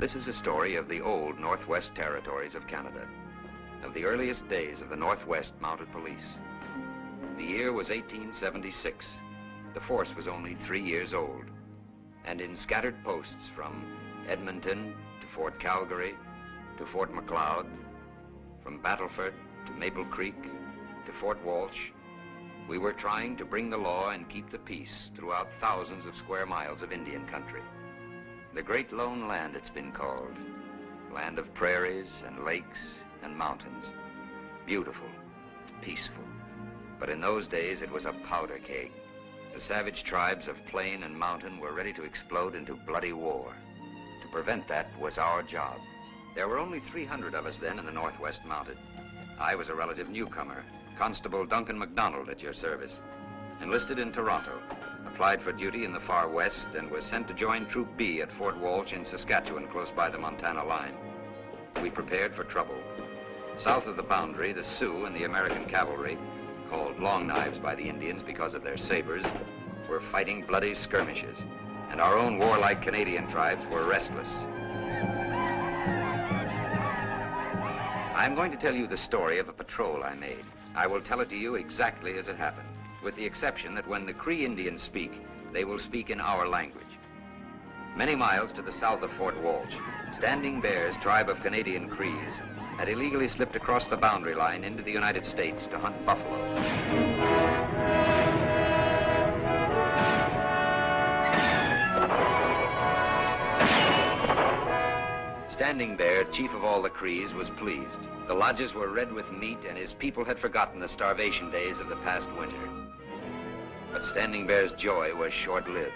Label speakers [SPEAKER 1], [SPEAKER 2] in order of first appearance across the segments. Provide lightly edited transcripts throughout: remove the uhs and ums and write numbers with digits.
[SPEAKER 1] This is a story of the old Northwest Territories of Canada, of the earliest days of the Northwest Mounted Police. The year was 1876. The force was only 3 years old, and in scattered posts from Edmonton to Fort Calgary to Fort Macleod, from Battleford to Maple Creek to Fort Walsh, we were trying to bring the law and keep the peace throughout thousands of square miles of Indian country. The Great Lone Land, it's been called. Land of prairies and lakes and mountains. Beautiful, peaceful. But in those days, it was a powder keg. The savage tribes of plain and mountain were ready to explode into bloody war. To prevent that was our job. There were only 300 of us then in the Northwest Mounted. I was a relative newcomer, Constable Duncan MacDonald at your service. Enlisted in Toronto, applied for duty in the far west, and was sent to join Troop B at Fort Walsh in Saskatchewan, close by the Montana line. We prepared for trouble. South of the boundary, the Sioux and the American cavalry, called Long Knives by the Indians because of their sabers, were fighting bloody skirmishes, and our own warlike Canadian tribes were restless. I'm going to tell you the story of a patrol I made. I will tell it to you exactly as it happened, with the exception that when the Cree Indians speak, they will speak in our language. Many miles to the south of Fort Walsh, Standing Bear's tribe of Canadian Crees had illegally slipped across the boundary line into the United States to hunt buffalo. Standing Bear, chief of all the Crees, was pleased. The lodges were red with meat, and his people had forgotten the starvation days of the past winter. But Standing Bear's joy was short-lived.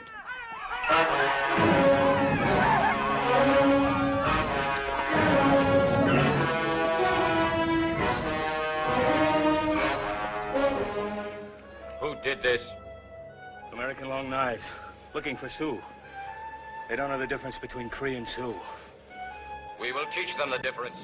[SPEAKER 2] Who did this?
[SPEAKER 3] American Long Knives, looking for Sioux. They don't know the difference between Cree and Sioux.
[SPEAKER 2] We will teach them the difference.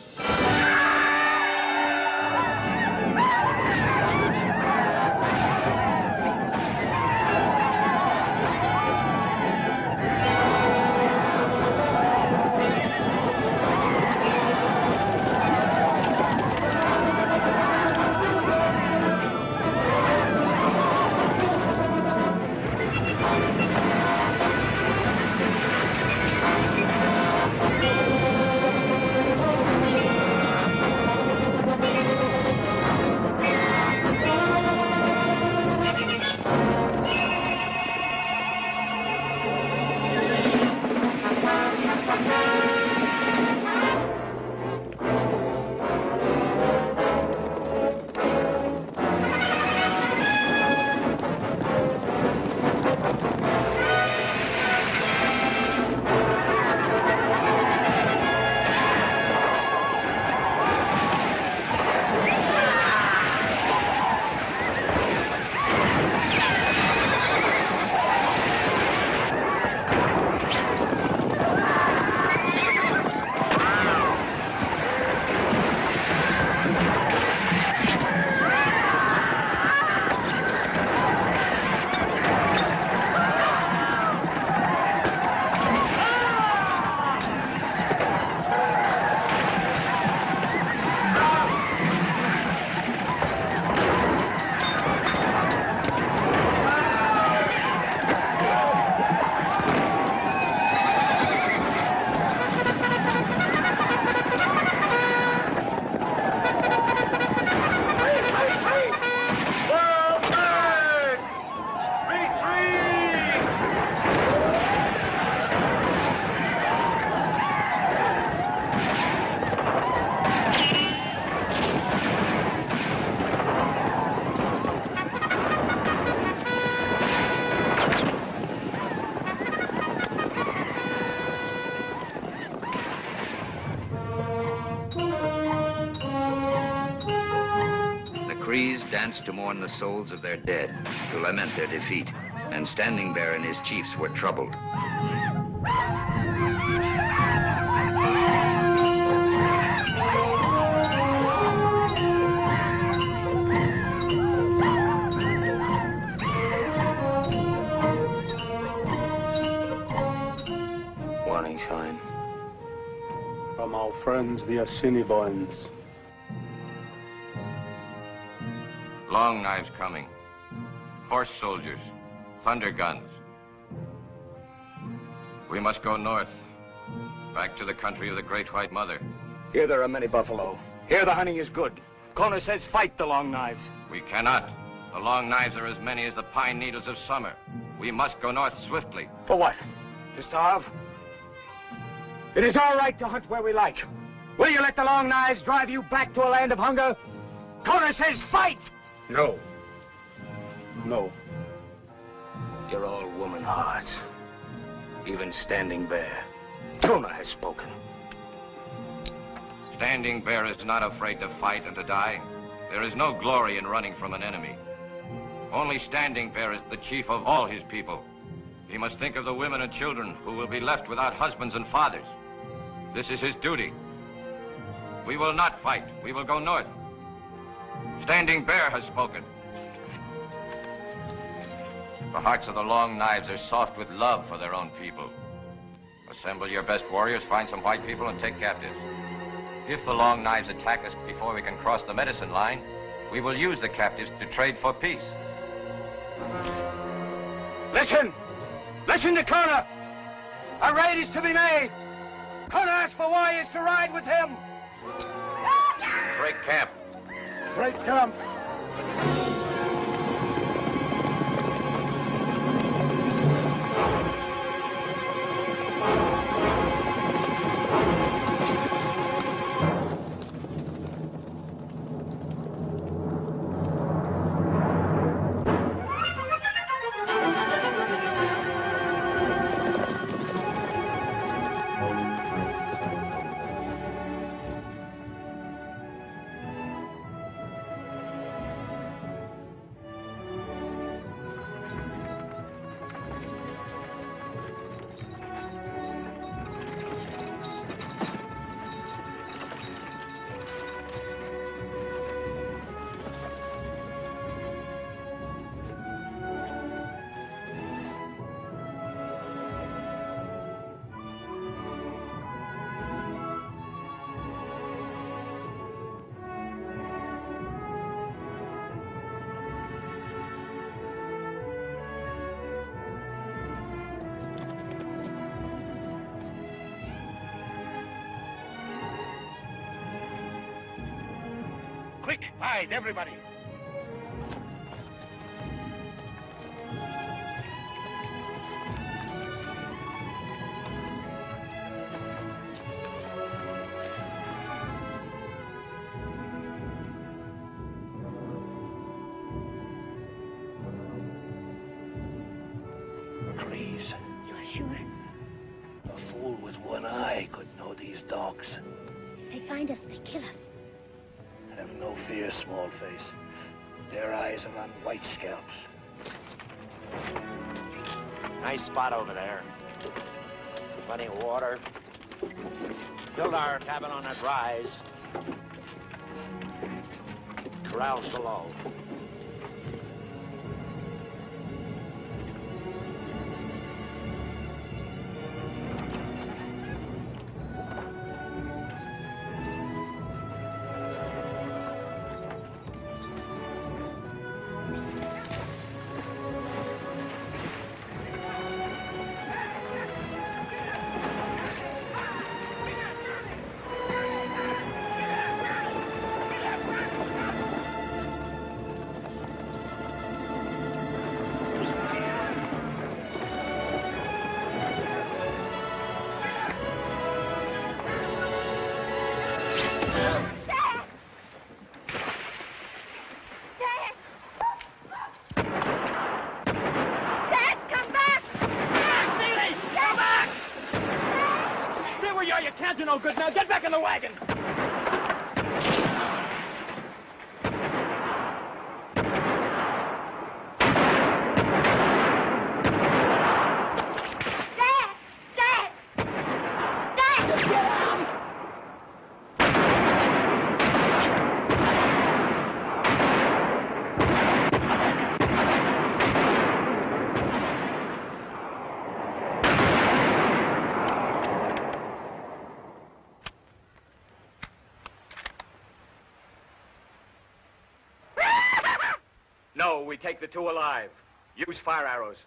[SPEAKER 1] Danced to mourn the souls of their dead, to lament their defeat, and Standing Bear and his chiefs were troubled.
[SPEAKER 3] Warning sign. from our friends, the Assiniboines.
[SPEAKER 2] Long knives coming. Horse soldiers. Thunder guns. We must go north. Back to the country of the Great White Mother.
[SPEAKER 3] Here there are many buffalo. Here the hunting is good. Kona says fight the Long Knives.
[SPEAKER 2] We cannot. The Long Knives are as many as the pine needles of summer. We must go north swiftly.
[SPEAKER 3] For what? To starve? It is all right to hunt where we like. Will you let the Long Knives drive you back to a land of hunger? Kona says fight! No. No. You're all woman hearts. Even Standing Bear. Kona has spoken.
[SPEAKER 2] Standing Bear is not afraid to fight and to die. There is no glory in running from an enemy. Only Standing Bear is the chief of all his people. He must think of the women and children who will be left without husbands and fathers. This is his duty. We will not fight. We will go north. Standing Bear has spoken. The hearts of the Long Knives are soft with love for their own people. Assemble your best warriors, find some white people, and take captives. If the Long Knives attack us before we can cross the medicine line, we will use the captives to trade for peace.
[SPEAKER 3] Listen! Listen to Kona! A raid is to be made! Kona asks for warriors to ride with him!
[SPEAKER 2] Break camp.
[SPEAKER 3] Break camp! Quick, hide, everybody.
[SPEAKER 4] Trees.
[SPEAKER 5] You're sure?
[SPEAKER 4] A fool with one eye could know these dogs.
[SPEAKER 5] If they find us, they kill us.
[SPEAKER 4] Have no fear, small face. Their eyes are on white scalps.
[SPEAKER 6] Nice spot over there. Plenty of water. Build our cabin on that rise. Corrals below.
[SPEAKER 3] No good now. Get back in the wagon. we take the two alive. Use fire arrows.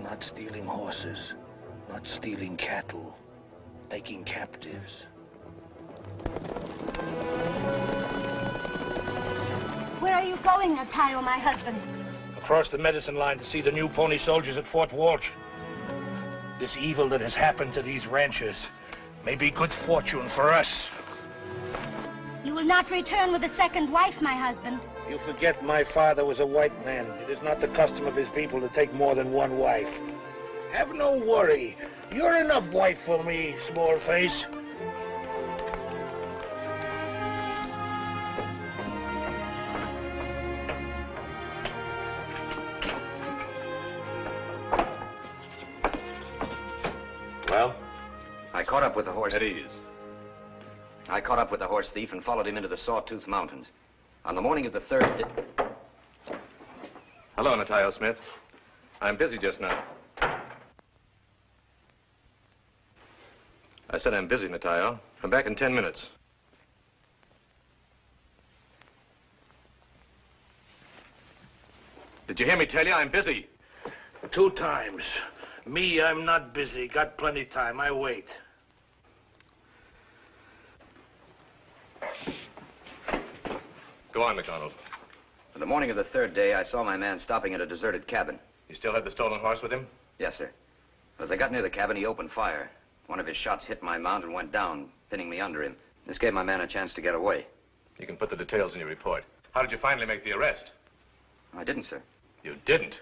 [SPEAKER 4] Not stealing horses, not stealing cattle, taking captives.
[SPEAKER 5] Where are you going, Atayo, my husband?
[SPEAKER 4] Across the medicine line to see the new pony soldiers at Fort Walsh. This evil that has happened to these ranchers may be good fortune for us.
[SPEAKER 5] You will not return with a second wife, my husband.
[SPEAKER 4] You forget my father was a white man. It is not the custom of his people to take more than one wife. Have no worry. You're enough wife for me, small face.
[SPEAKER 1] Well? I caught up with the horse.
[SPEAKER 2] At ease.
[SPEAKER 1] I caught up with the horse thief and followed him into the Sawtooth Mountains. On the morning of the 3rd...
[SPEAKER 2] Hello, Natayo Smith. I'm busy just now. I said I'm busy, Natayo. Come back in 10 minutes. Did you hear me tell you I'm busy?
[SPEAKER 4] 2 times. Me, I'm not busy. Got plenty time. I wait.
[SPEAKER 2] Go on, MacDonald.
[SPEAKER 1] On the morning of the 3rd day, I saw my man stopping at a deserted cabin.
[SPEAKER 2] You still had the stolen horse with him?
[SPEAKER 1] Yes, sir. As I got near the cabin, he opened fire. One of his shots hit my mount and went down, pinning me under him. This gave my man a chance to get away.
[SPEAKER 2] You can put the details in your report. How did you finally make the arrest?
[SPEAKER 1] I didn't, sir.
[SPEAKER 2] You didn't?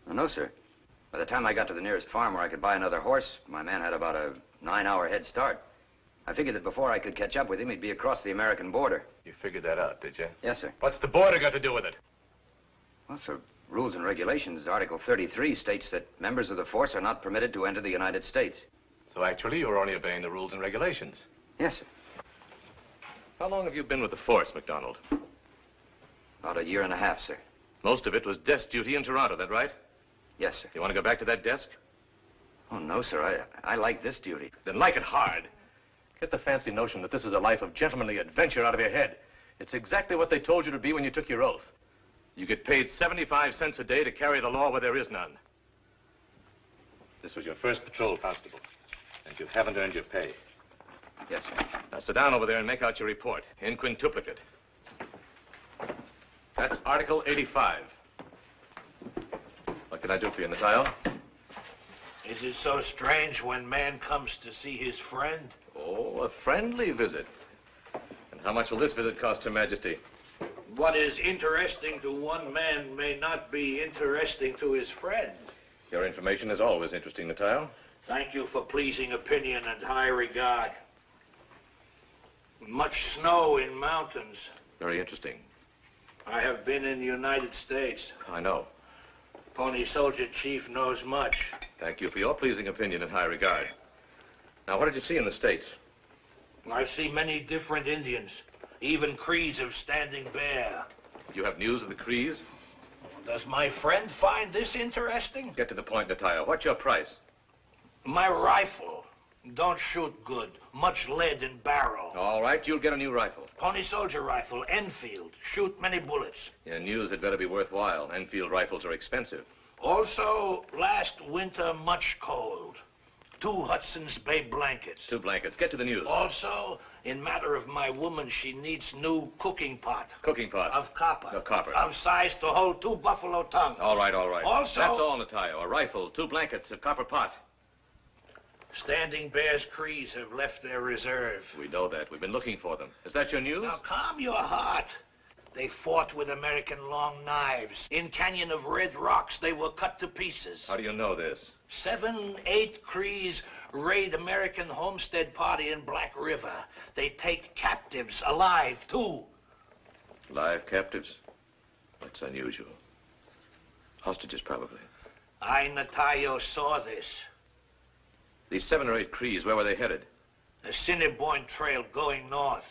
[SPEAKER 1] Oh, no, sir. By the time I got to the nearest farm where I could buy another horse, my man had about a 9-hour head start. I figured that before I could catch up with him, he'd be across the American border.
[SPEAKER 2] You figured that out, did you?
[SPEAKER 1] Yes, sir.
[SPEAKER 2] What's the border got to do with it?
[SPEAKER 1] Well, sir, rules and regulations, Article 33 states that members of the force are not permitted to enter the United States.
[SPEAKER 2] So actually, you were only obeying the rules and regulations.
[SPEAKER 1] Yes, sir.
[SPEAKER 2] How long have you been with the force, MacDonald?
[SPEAKER 1] About 1.5 years, sir.
[SPEAKER 2] Most of it was desk duty in Toronto, that right?
[SPEAKER 1] Yes, sir.
[SPEAKER 2] You want to go back to that desk?
[SPEAKER 1] Oh, no, sir. I like this duty.
[SPEAKER 2] Then like it hard. Get the fancy notion that this is a life of gentlemanly adventure out of your head. It's exactly what they told you to be when you took your oath. You get paid 75 cents a day to carry the law where there is none. This was your first patrol, Constable, and you haven't earned your pay.
[SPEAKER 1] Yes, sir.
[SPEAKER 2] Now sit down over there and make out your report in quintuplicate. That's Article 85. What can I do for you, Natayo?
[SPEAKER 4] Is it so strange when man comes to see his friend?
[SPEAKER 2] Oh, a friendly visit. And how much will this visit cost Her Majesty?
[SPEAKER 4] What is interesting to one man may not be interesting to his friend.
[SPEAKER 2] Your information is always interesting, Natayo.
[SPEAKER 4] Thank you for pleasing opinion and high regard. Much snow in mountains.
[SPEAKER 2] Very interesting.
[SPEAKER 4] I have been in the United States.
[SPEAKER 2] I know.
[SPEAKER 4] Pony Soldier Chief knows much.
[SPEAKER 2] Thank you for your pleasing opinion and high regard. Now, what did you see in the States?
[SPEAKER 4] I see many different Indians, even Crees of Standing Bear.
[SPEAKER 2] Do you have news of the Crees?
[SPEAKER 4] Does my friend find this interesting?
[SPEAKER 2] Get to the point, Natayo. What's your price?
[SPEAKER 4] My rifle. Don't shoot good. Much lead in barrel.
[SPEAKER 2] All right, you'll get a new rifle.
[SPEAKER 4] Pony Soldier rifle, Enfield. Shoot many bullets.
[SPEAKER 2] Your news had better be worthwhile. Enfield rifles are expensive.
[SPEAKER 4] Also, last winter, much cold. 2 Hudson's Bay blankets.
[SPEAKER 2] 2 blankets. Get to the news.
[SPEAKER 4] Also, in matter of my woman, she needs new cooking pot.
[SPEAKER 2] Cooking pot.
[SPEAKER 4] Of copper.
[SPEAKER 2] Of copper.
[SPEAKER 4] Of size to hold 2 buffalo tongues.
[SPEAKER 2] All right, all right.
[SPEAKER 4] Also...
[SPEAKER 2] That's all, Natayo. A rifle, 2 blankets, a copper pot.
[SPEAKER 4] Standing Bear's Crees have left their reserve.
[SPEAKER 2] We know that. We've been looking for them. Is that your news?
[SPEAKER 4] Now, calm your heart. They fought with American long knives. In Canyon of Red Rocks, they were cut to pieces.
[SPEAKER 2] How do you know this?
[SPEAKER 4] 7, 8 Crees raid American homestead party in Black River. They take captives alive, too.
[SPEAKER 2] Live captives? That's unusual. Hostages, probably.
[SPEAKER 4] I, Natayo, saw this.
[SPEAKER 2] These 7 or 8 Crees, where were they headed?
[SPEAKER 4] The Cinnabon Trail going north.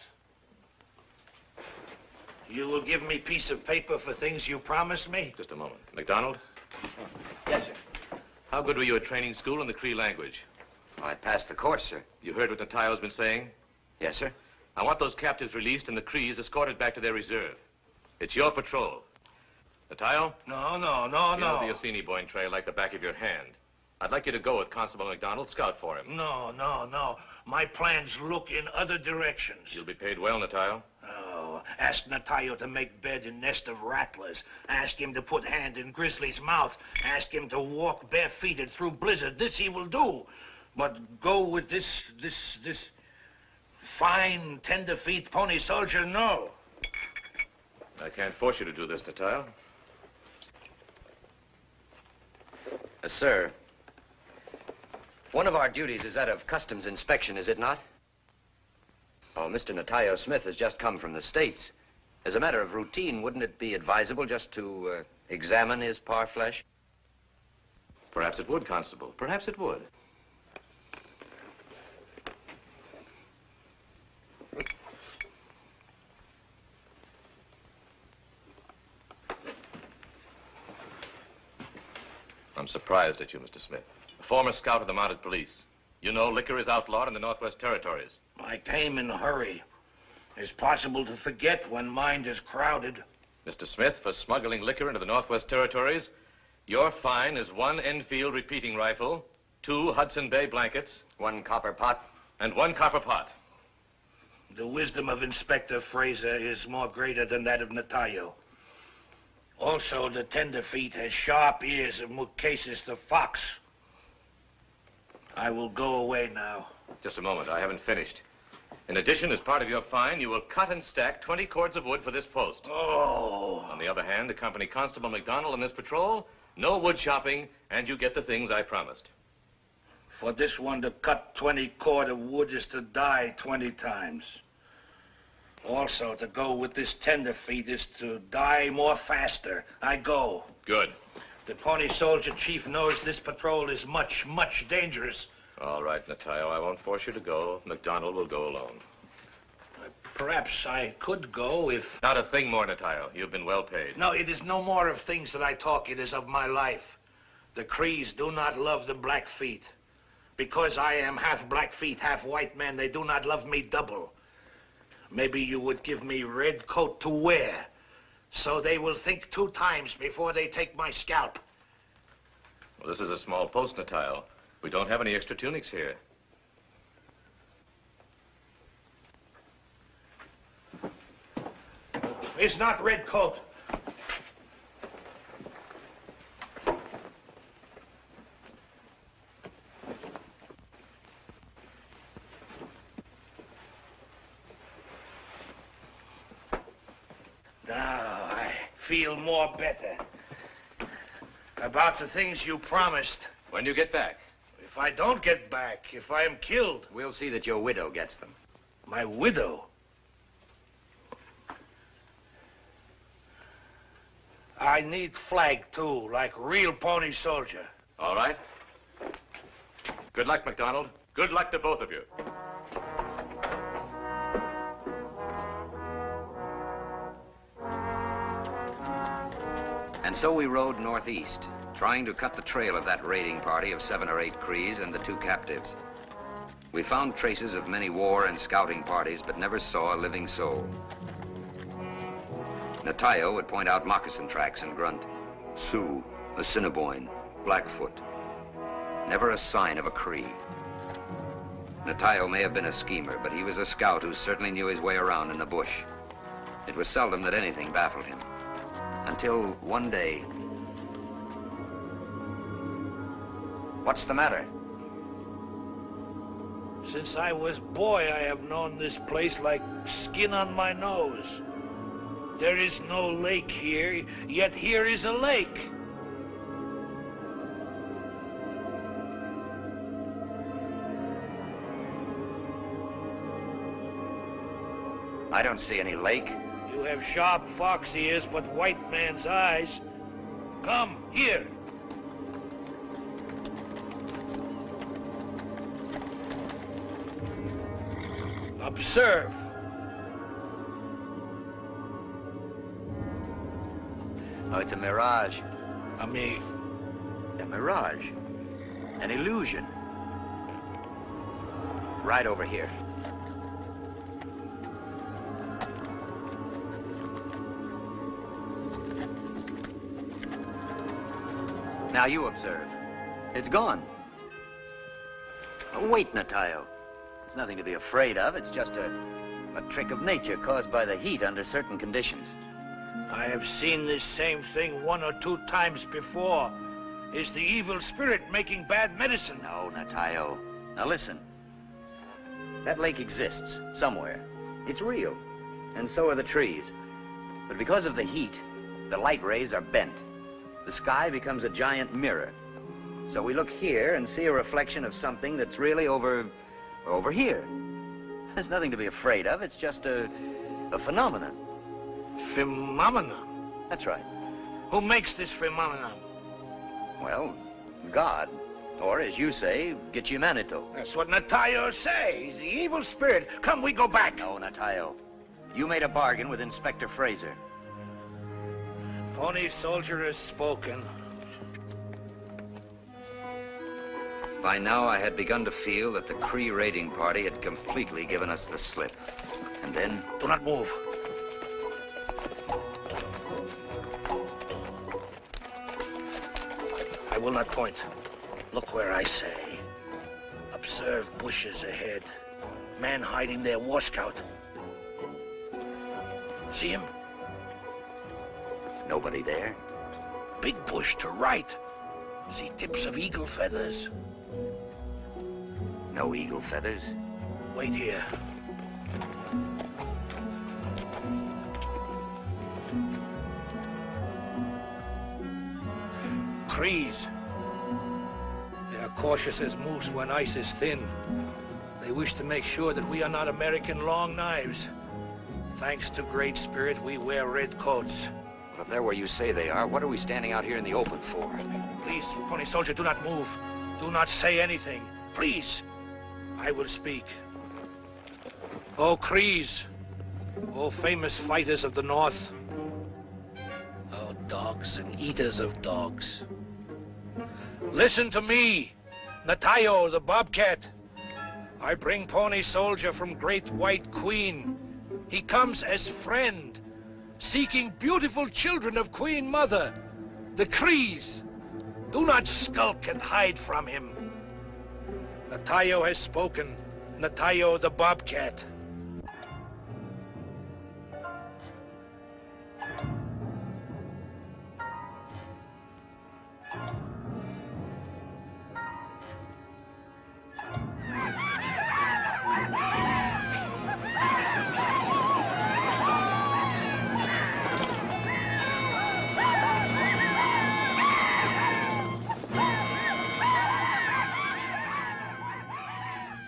[SPEAKER 4] You will give me a piece of paper for things you promised me?
[SPEAKER 2] Just a moment. MacDonald?
[SPEAKER 1] Yes, sir.
[SPEAKER 2] How good were you at training school in the Cree language?
[SPEAKER 1] I passed the course, sir.
[SPEAKER 2] You heard what Natayo's been saying?
[SPEAKER 1] Yes, sir.
[SPEAKER 2] I want those captives released and the Crees escorted back to their reserve. It's your patrol. Natayo?
[SPEAKER 4] No.
[SPEAKER 2] You know the Yosemite Boyne Trail like the back of your hand. I'd like you to go with Constable MacDonald, scout for him.
[SPEAKER 4] No. My plans look in other directions.
[SPEAKER 2] You'll be paid well, Natayo.
[SPEAKER 4] Oh, ask Natayo to make bed in nest of rattlers. Ask him to put hand in grizzly's mouth. Ask him to walk barefooted through blizzard. This he will do. But go with this fine, tender-feet pony soldier, no.
[SPEAKER 2] I can't force you to do this, Natayo.
[SPEAKER 1] Sir, one of our duties is that of customs inspection, is it not? Oh, Mr. Natayo Smith has just come from the States. As a matter of routine, wouldn't it be advisable just to examine his parfleche?
[SPEAKER 2] Perhaps it would, Constable. Perhaps it would. I'm surprised at you, Mr. Smith. A former scout of the Mounted Police. You know liquor is outlawed in the Northwest Territories.
[SPEAKER 4] I came in a hurry. It's possible to forget when mind is crowded.
[SPEAKER 2] Mr. Smith, for smuggling liquor into the Northwest Territories, your fine is 1 Enfield repeating rifle, 2 Hudson Bay blankets,
[SPEAKER 1] 1 copper pot,
[SPEAKER 2] and 1 copper pot.
[SPEAKER 4] The wisdom of Inspector Fraser is more greater than that of Natayo. Also, the tenderfeet has sharp ears of Mukassis the fox. I will go away now.
[SPEAKER 2] Just a moment, I haven't finished. In addition, as part of your fine, you will cut and stack 20 cords of wood for this post.
[SPEAKER 4] Oh.
[SPEAKER 2] On the other hand, accompany Constable MacDonald on this patrol, no wood chopping, and you get the things I promised.
[SPEAKER 4] For this one to cut 20 cord of wood is to die 20 times. Also, to go with this tenderfeet is to die more faster. I go.
[SPEAKER 2] Good.
[SPEAKER 4] The pony soldier chief knows this patrol is much, much dangerous.
[SPEAKER 2] All right, Natayo, I won't force you to go. MacDonald will go alone.
[SPEAKER 4] Perhaps I could go if...
[SPEAKER 2] Not a thing more, Natayo. You've been well paid.
[SPEAKER 4] No, it is no more of things that I talk. It is of my life. The Crees do not love the Blackfeet. Because I am half Blackfeet, half white man, they do not love me double. Maybe you would give me red coat to wear, so they will think 2 times before they take my scalp.
[SPEAKER 2] Well, this is a small post, Natayo. We don't have any extra tunics here.
[SPEAKER 4] It's not red coat. Now I feel more better about the things you promised.
[SPEAKER 2] When you get back?
[SPEAKER 4] If I don't get back, if I am killed.
[SPEAKER 1] We'll see that your widow gets them.
[SPEAKER 4] My widow? I need flag, too, like real pony soldier.
[SPEAKER 2] All right. Good luck, MacDonald. Good luck to both of you.
[SPEAKER 1] And so we rode northeast, trying to cut the trail of that raiding party of 7 or 8 Crees and the 2 captives. We found traces of many war and scouting parties, but never saw a living soul. Natayo would point out moccasin tracks and grunt, Sioux, Assiniboine, Blackfoot. Never a sign of a Cree. Natayo may have been a schemer, but he was a scout who certainly knew his way around in the bush. It was seldom that anything baffled him. Until one day... What's the matter?
[SPEAKER 4] Since I was boy, I have known this place like skin on my nose. There is no lake here, yet here is a lake.
[SPEAKER 1] I don't see any lake.
[SPEAKER 4] You have sharp fox ears, but white man's eyes. Come, here. Observe.
[SPEAKER 1] Oh, it's a mirage.
[SPEAKER 4] A
[SPEAKER 1] mirage. An illusion. Right over here. Now you observe. It's gone. Oh, wait, Natayo. It's nothing to be afraid of. It's just a trick of nature caused by the heat under certain conditions.
[SPEAKER 4] I have seen this same thing 1 or 2 times before. Is the evil spirit making bad medicine?
[SPEAKER 1] No, Natayo. Now listen. That lake exists somewhere. It's real. And so are the trees. But because of the heat, the light rays are bent. The sky becomes a giant mirror. So we look here and see a reflection of something that's really over here. There's nothing to be afraid of. It's just a phenomenon.
[SPEAKER 4] Phenomenon?
[SPEAKER 1] That's right.
[SPEAKER 4] Who makes this phenomenon?
[SPEAKER 1] Well, God. Or, as you say, Gitchimanito.
[SPEAKER 4] That's what Natayo says. He's the evil spirit. Come, we go back.
[SPEAKER 1] No, Natayo. You made a bargain with Inspector Fraser.
[SPEAKER 4] Pony Soldier has spoken.
[SPEAKER 1] By now, I had begun to feel that the Cree raiding party had completely given us the slip. And then...
[SPEAKER 4] Do not move. I will not point. Look where I say. Observe bushes ahead. Man hiding there, war scout. See him?
[SPEAKER 1] Nobody there?
[SPEAKER 4] Big bush to right. See tips of eagle feathers.
[SPEAKER 1] No eagle feathers.
[SPEAKER 4] Wait here. Crees. They are cautious as moose when ice is thin. They wish to make sure that we are not American long knives. Thanks to Great Spirit, we wear red coats.
[SPEAKER 1] But if they're where you say they are, what are we standing out here in the open for?
[SPEAKER 4] Please, Pony Soldier, do not move. Do not say anything. Please. I will speak. Oh, Crees. Oh, famous fighters of the North. Oh, dogs and eaters of dogs. Listen to me, Natayo, the Bobcat. I bring Pony Soldier from Great White Queen. He comes as friend, seeking beautiful children of Queen Mother, the Crees. Do not skulk and hide from him. Natayo has spoken. Natayo, the Bobcat.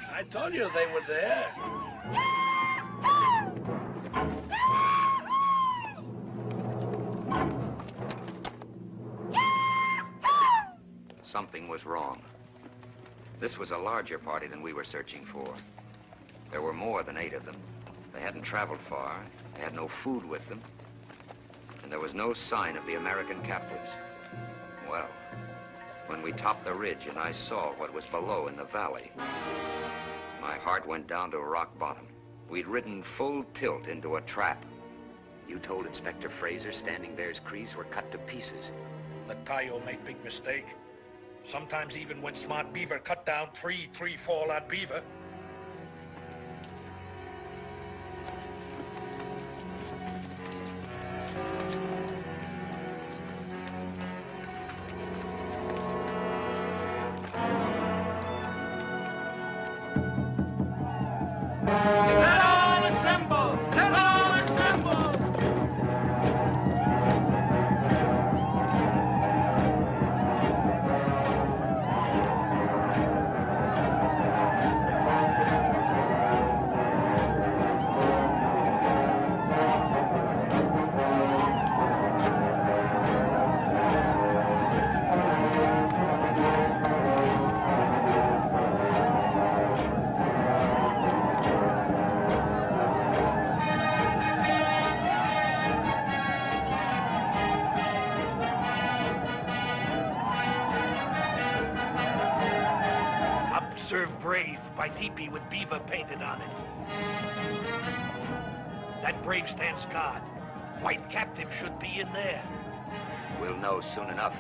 [SPEAKER 4] I told you they were there.
[SPEAKER 1] Something was wrong. This was a larger party than we were searching for. There were more than 8 of them. They hadn't traveled far. They had no food with them. And there was no sign of the American captives. Well, when we topped the ridge and I saw what was below in the valley, my heart went down to rock bottom. We'd ridden full tilt into a trap. You told Inspector Fraser Standing Bear's Crees were cut to pieces.
[SPEAKER 4] Natayo made big mistake. Sometimes even when Smart Beaver cut down 3 fall-out beaver. served brave by teepee with beaver painted on it. That brave stands guard. White captive should be in there.
[SPEAKER 1] We'll know soon enough.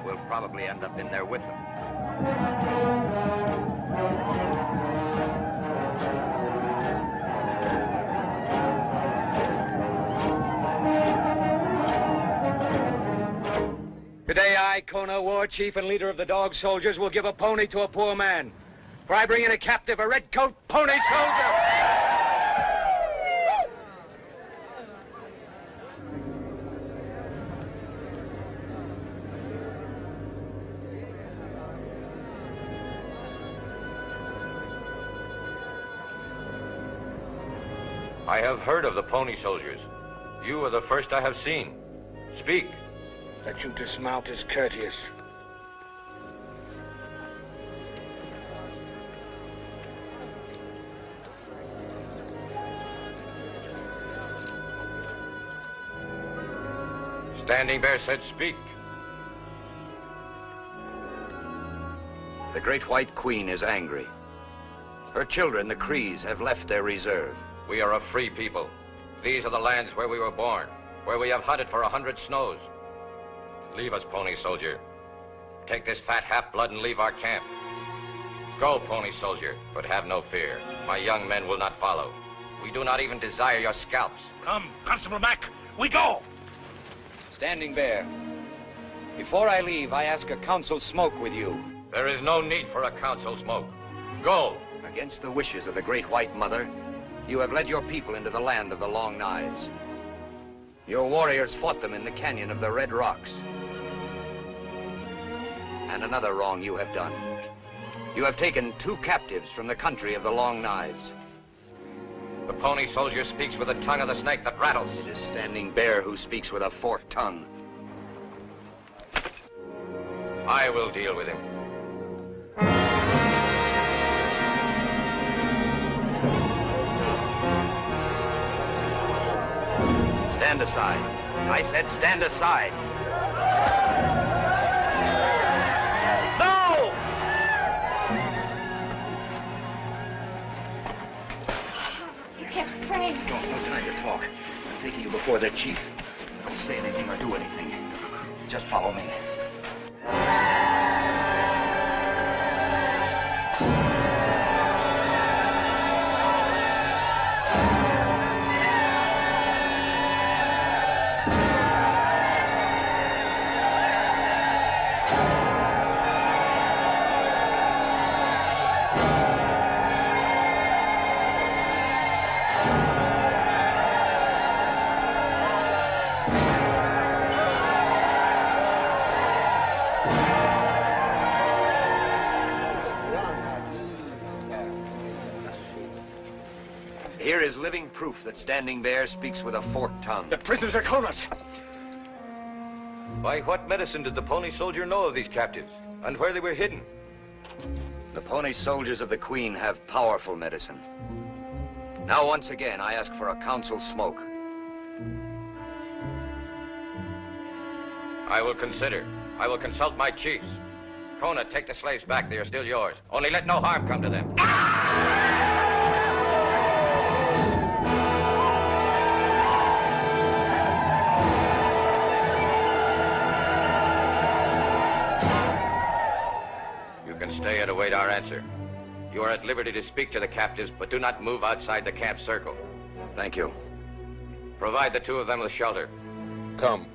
[SPEAKER 1] We'll probably end up in there with them.
[SPEAKER 3] Today I, Kona, war chief and leader of the dog soldiers, will give a pony to a poor man. For I bring in a captive, a red-coat pony soldier!
[SPEAKER 2] I have heard of the pony soldiers. You are the first I have seen. Speak.
[SPEAKER 3] That you dismount is courteous.
[SPEAKER 2] Standing Bear said speak.
[SPEAKER 1] The Great White Queen is angry. Her children, the Crees, have left their reserve.
[SPEAKER 2] We are a free people. These are the lands where we were born, where we have hunted for 100 snows. Leave us, pony soldier. Take this fat half-blood and leave our camp. Go, pony soldier, but have no fear. My young men will not follow. We do not even desire your scalps.
[SPEAKER 4] Come, Constable Mac, we go!
[SPEAKER 3] Standing Bear, before I leave, I ask a council smoke with you.
[SPEAKER 2] There is no need for a council smoke. Go!
[SPEAKER 1] Against the wishes of the Great White Mother, you have led your people into the land of the Long Knives. Your warriors fought them in the canyon of the Red Rocks. And another wrong you have done. You have taken 2 captives from the country of the Long Knives.
[SPEAKER 2] The pony soldier speaks with the tongue of the snake that rattles.
[SPEAKER 1] It is Standing Bear who speaks with a forked tongue.
[SPEAKER 2] I will deal with him.
[SPEAKER 1] Stand aside. I said stand aside.
[SPEAKER 4] No!
[SPEAKER 5] You kept praying.
[SPEAKER 1] No time to talk. I'm taking you before the chief. Don't say anything or do anything. Just follow me. Here is living proof that Standing Bear speaks with a forked tongue.
[SPEAKER 3] The prisoners are Kona's.
[SPEAKER 2] By what medicine did the pony soldier know of these captives, and where they were hidden?
[SPEAKER 1] The pony soldiers of the Queen have powerful medicine. Now, once again, I ask for a council smoke.
[SPEAKER 2] I will consider. I will consult my chiefs. Kona, take the slaves back. They are still yours. Only let no harm come to them. You can stay and await our answer. You are at liberty to speak to the captives, but do not move outside the camp circle.
[SPEAKER 1] Thank you.
[SPEAKER 2] Provide the 2 of them with shelter.
[SPEAKER 3] Come.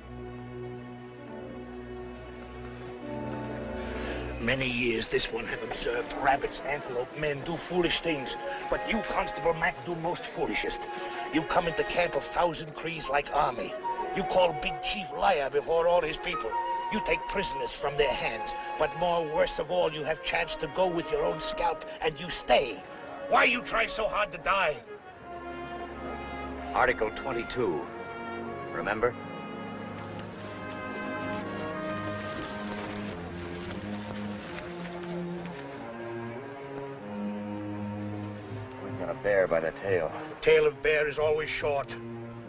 [SPEAKER 4] Many years this one have observed rabbits, antelope, men do foolish things. But you, Constable Mac, do most foolishest. You come into camp of 1,000 Crees like army. You call Big Chief liar before all his people. You take prisoners from their hands. But more worse of all, you have chance to go with your own scalp, and you stay. Why you try so hard to die?
[SPEAKER 1] Article 22. Remember? We've got a bear by the tail.
[SPEAKER 4] The tail of bear is always short.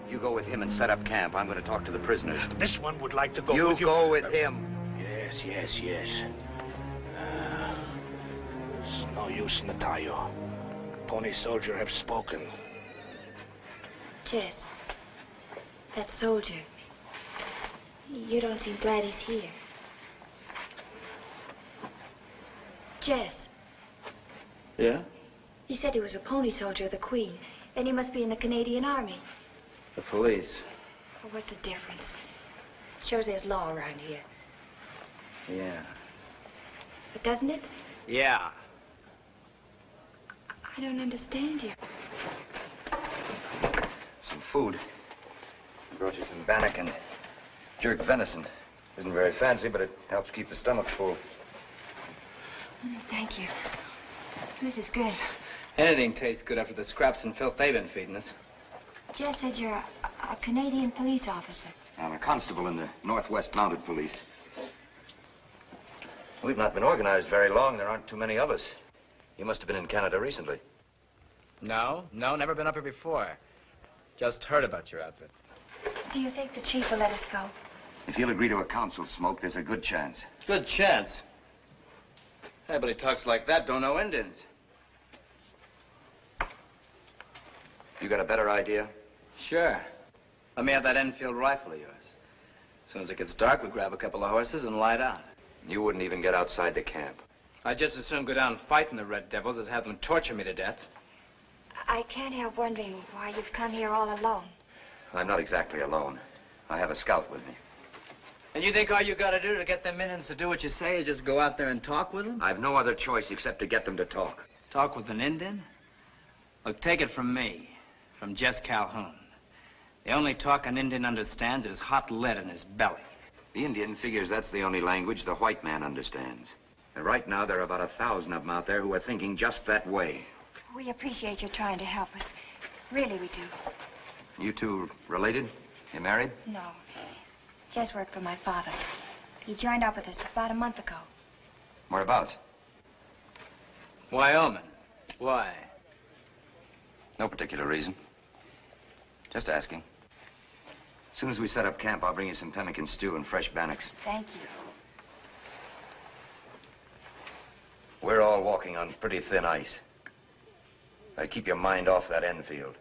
[SPEAKER 1] You go with him and set up camp. I'm going to talk to the prisoners.
[SPEAKER 4] This one would like to go
[SPEAKER 1] You
[SPEAKER 4] with you.
[SPEAKER 1] go with him.
[SPEAKER 4] Yes. Snow. No use, Natayo. Pony Soldier have spoken.
[SPEAKER 5] Jess, that soldier, you don't seem glad he's here. Jess.
[SPEAKER 7] Yeah?
[SPEAKER 5] He said he was a pony soldier of the Queen, and he must be in the Canadian Army.
[SPEAKER 7] The police.
[SPEAKER 5] Well, what's the difference? It shows there's law around here.
[SPEAKER 7] Yeah.
[SPEAKER 5] But doesn't it?
[SPEAKER 7] Yeah.
[SPEAKER 5] I don't understand you.
[SPEAKER 1] Some food. Brought you some bannock and jerk venison. Isn't very fancy, but it helps keep the stomach full.
[SPEAKER 5] Thank you. This is good.
[SPEAKER 7] Anything tastes good after the scraps and filth they've been feeding us.
[SPEAKER 5] Jess said you're a Canadian police officer.
[SPEAKER 1] I'm a constable in the Northwest Mounted Police. We've not been organized very long. There aren't too many of us. You must have been in Canada recently.
[SPEAKER 7] No, never been up here before. Just heard about your outfit.
[SPEAKER 5] Do you think the chief will let us go?
[SPEAKER 1] If he'll agree to a council smoke, there's a good chance.
[SPEAKER 7] Good chance. Everybody talks like that, don't know Indians.
[SPEAKER 1] You got a better idea?
[SPEAKER 7] Sure. Let me have that Enfield rifle of yours. As soon as it gets dark, we grab a couple of horses and light out.
[SPEAKER 1] You wouldn't even get outside the camp.
[SPEAKER 7] I'd just as soon go down fighting the Red Devils as have them torture me to death.
[SPEAKER 5] I can't help wondering why you've come here all alone.
[SPEAKER 1] I'm not exactly alone. I have a scout with me.
[SPEAKER 7] And you think all you gotta do to get them Indians to do what you say is just go out there and talk with them?
[SPEAKER 1] I've no other choice except to get them to talk.
[SPEAKER 7] Talk with an Indian? Look, take it from me, from Jess Calhoun. The only talk an Indian understands is hot lead in his belly.
[SPEAKER 1] The Indian figures that's the only language the white man understands. And right now, there are about 1,000 of them out there who are thinking just that way.
[SPEAKER 5] We appreciate you trying to help us. Really, we do.
[SPEAKER 1] You two related? You married?
[SPEAKER 5] No. Jess worked for my father. He joined up with us about a month ago.
[SPEAKER 1] Whereabouts?
[SPEAKER 7] Wyoming. Why?
[SPEAKER 1] No particular reason. Just asking. As soon as we set up camp, I'll bring you some pemmican stew and fresh bannocks.
[SPEAKER 5] Thank you.
[SPEAKER 1] We're all walking on pretty thin ice. Now, keep your mind off that Enfield.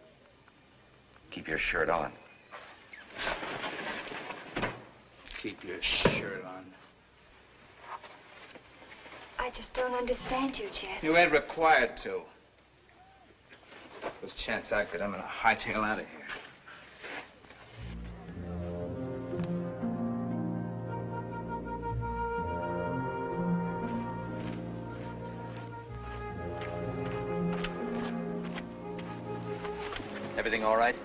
[SPEAKER 1] Keep your shirt on.
[SPEAKER 7] Keep your shirt on.
[SPEAKER 5] I just don't understand you, Jess.
[SPEAKER 7] You ain't required to. There's a chance I could. I'm gonna hightail out of here.
[SPEAKER 1] Everything all right?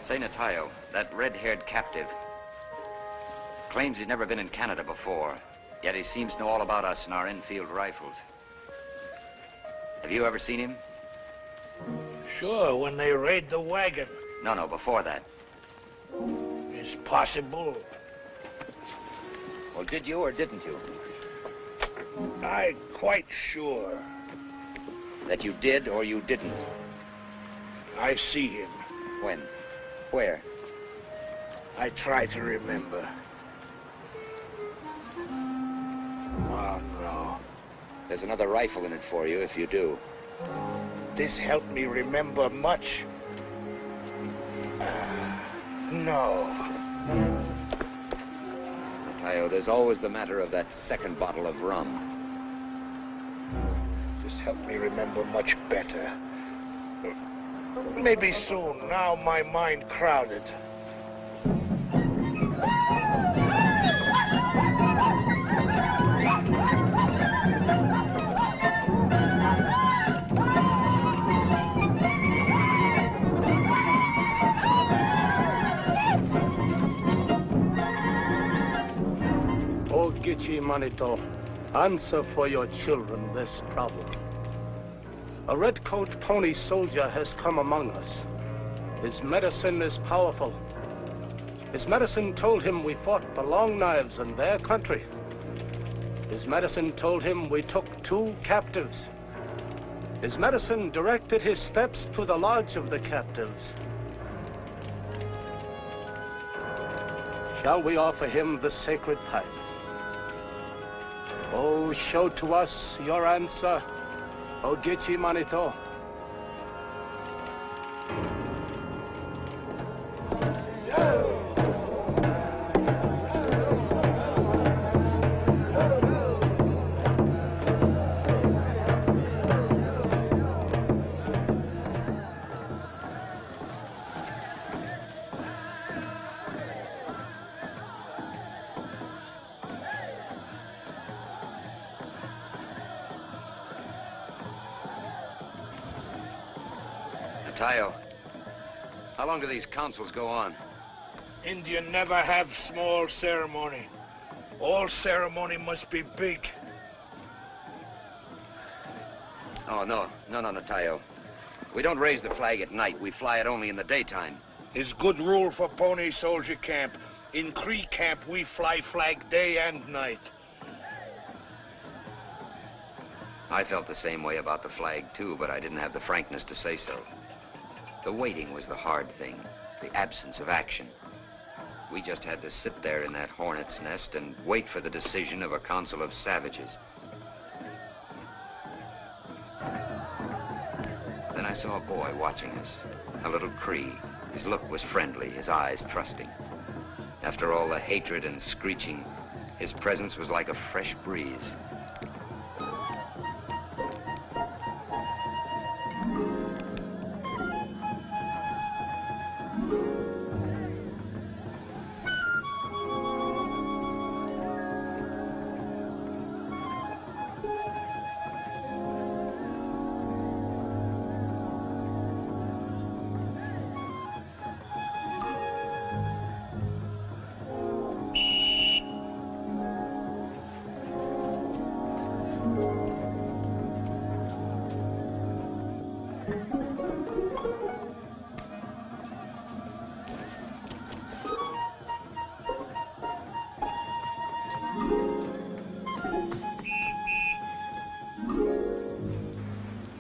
[SPEAKER 1] Say, Natayo, that red-haired captive claims he's never been in Canada before, yet he seems to know all about us and our Enfield rifles. Have you ever seen him?
[SPEAKER 4] Sure, when they raid the wagon.
[SPEAKER 1] No, before that.
[SPEAKER 4] It's possible.
[SPEAKER 1] Well, did you or didn't you?
[SPEAKER 4] I'm quite sure.
[SPEAKER 1] That you did or you didn't?
[SPEAKER 4] I see him.
[SPEAKER 1] When? Where?
[SPEAKER 4] I try to remember. Oh, no.
[SPEAKER 1] There's another rifle in it for you if you do.
[SPEAKER 4] This helped me remember much. No.
[SPEAKER 1] Natayo, there's always the matter of that second bottle of rum.
[SPEAKER 4] This helped me remember much better. Maybe soon. Now my mind crowded.
[SPEAKER 8] Oh, Gichi Manito, answer for your children this problem. A red-coat pony soldier has come among us. His medicine is powerful. His medicine told him we fought the Long Knives in their country. His medicine told him we took 2 captives. His medicine directed his steps to the lodge of the captives. Shall we offer him the sacred pipe? Oh, you show to us your answer, Ogechi Manito?
[SPEAKER 1] Tayo, how long do these councils go on?
[SPEAKER 4] Indian never have small ceremony. All ceremony must be big.
[SPEAKER 1] Oh, no, Tayo. We don't raise the flag at night. We fly it only in the daytime.
[SPEAKER 4] It's good rule for Pony Soldier Camp. In Cree Camp, we fly flag day and night.
[SPEAKER 1] I felt the same way about the flag, too, but I didn't have the frankness to say so. The waiting was the hard thing, the absence of action. We just had to sit there in that hornet's nest and wait for the decision of a council of savages. Then I saw a boy watching us, a little Cree. His look was friendly, his eyes trusting. After all the hatred and screeching, his presence was like a fresh breeze.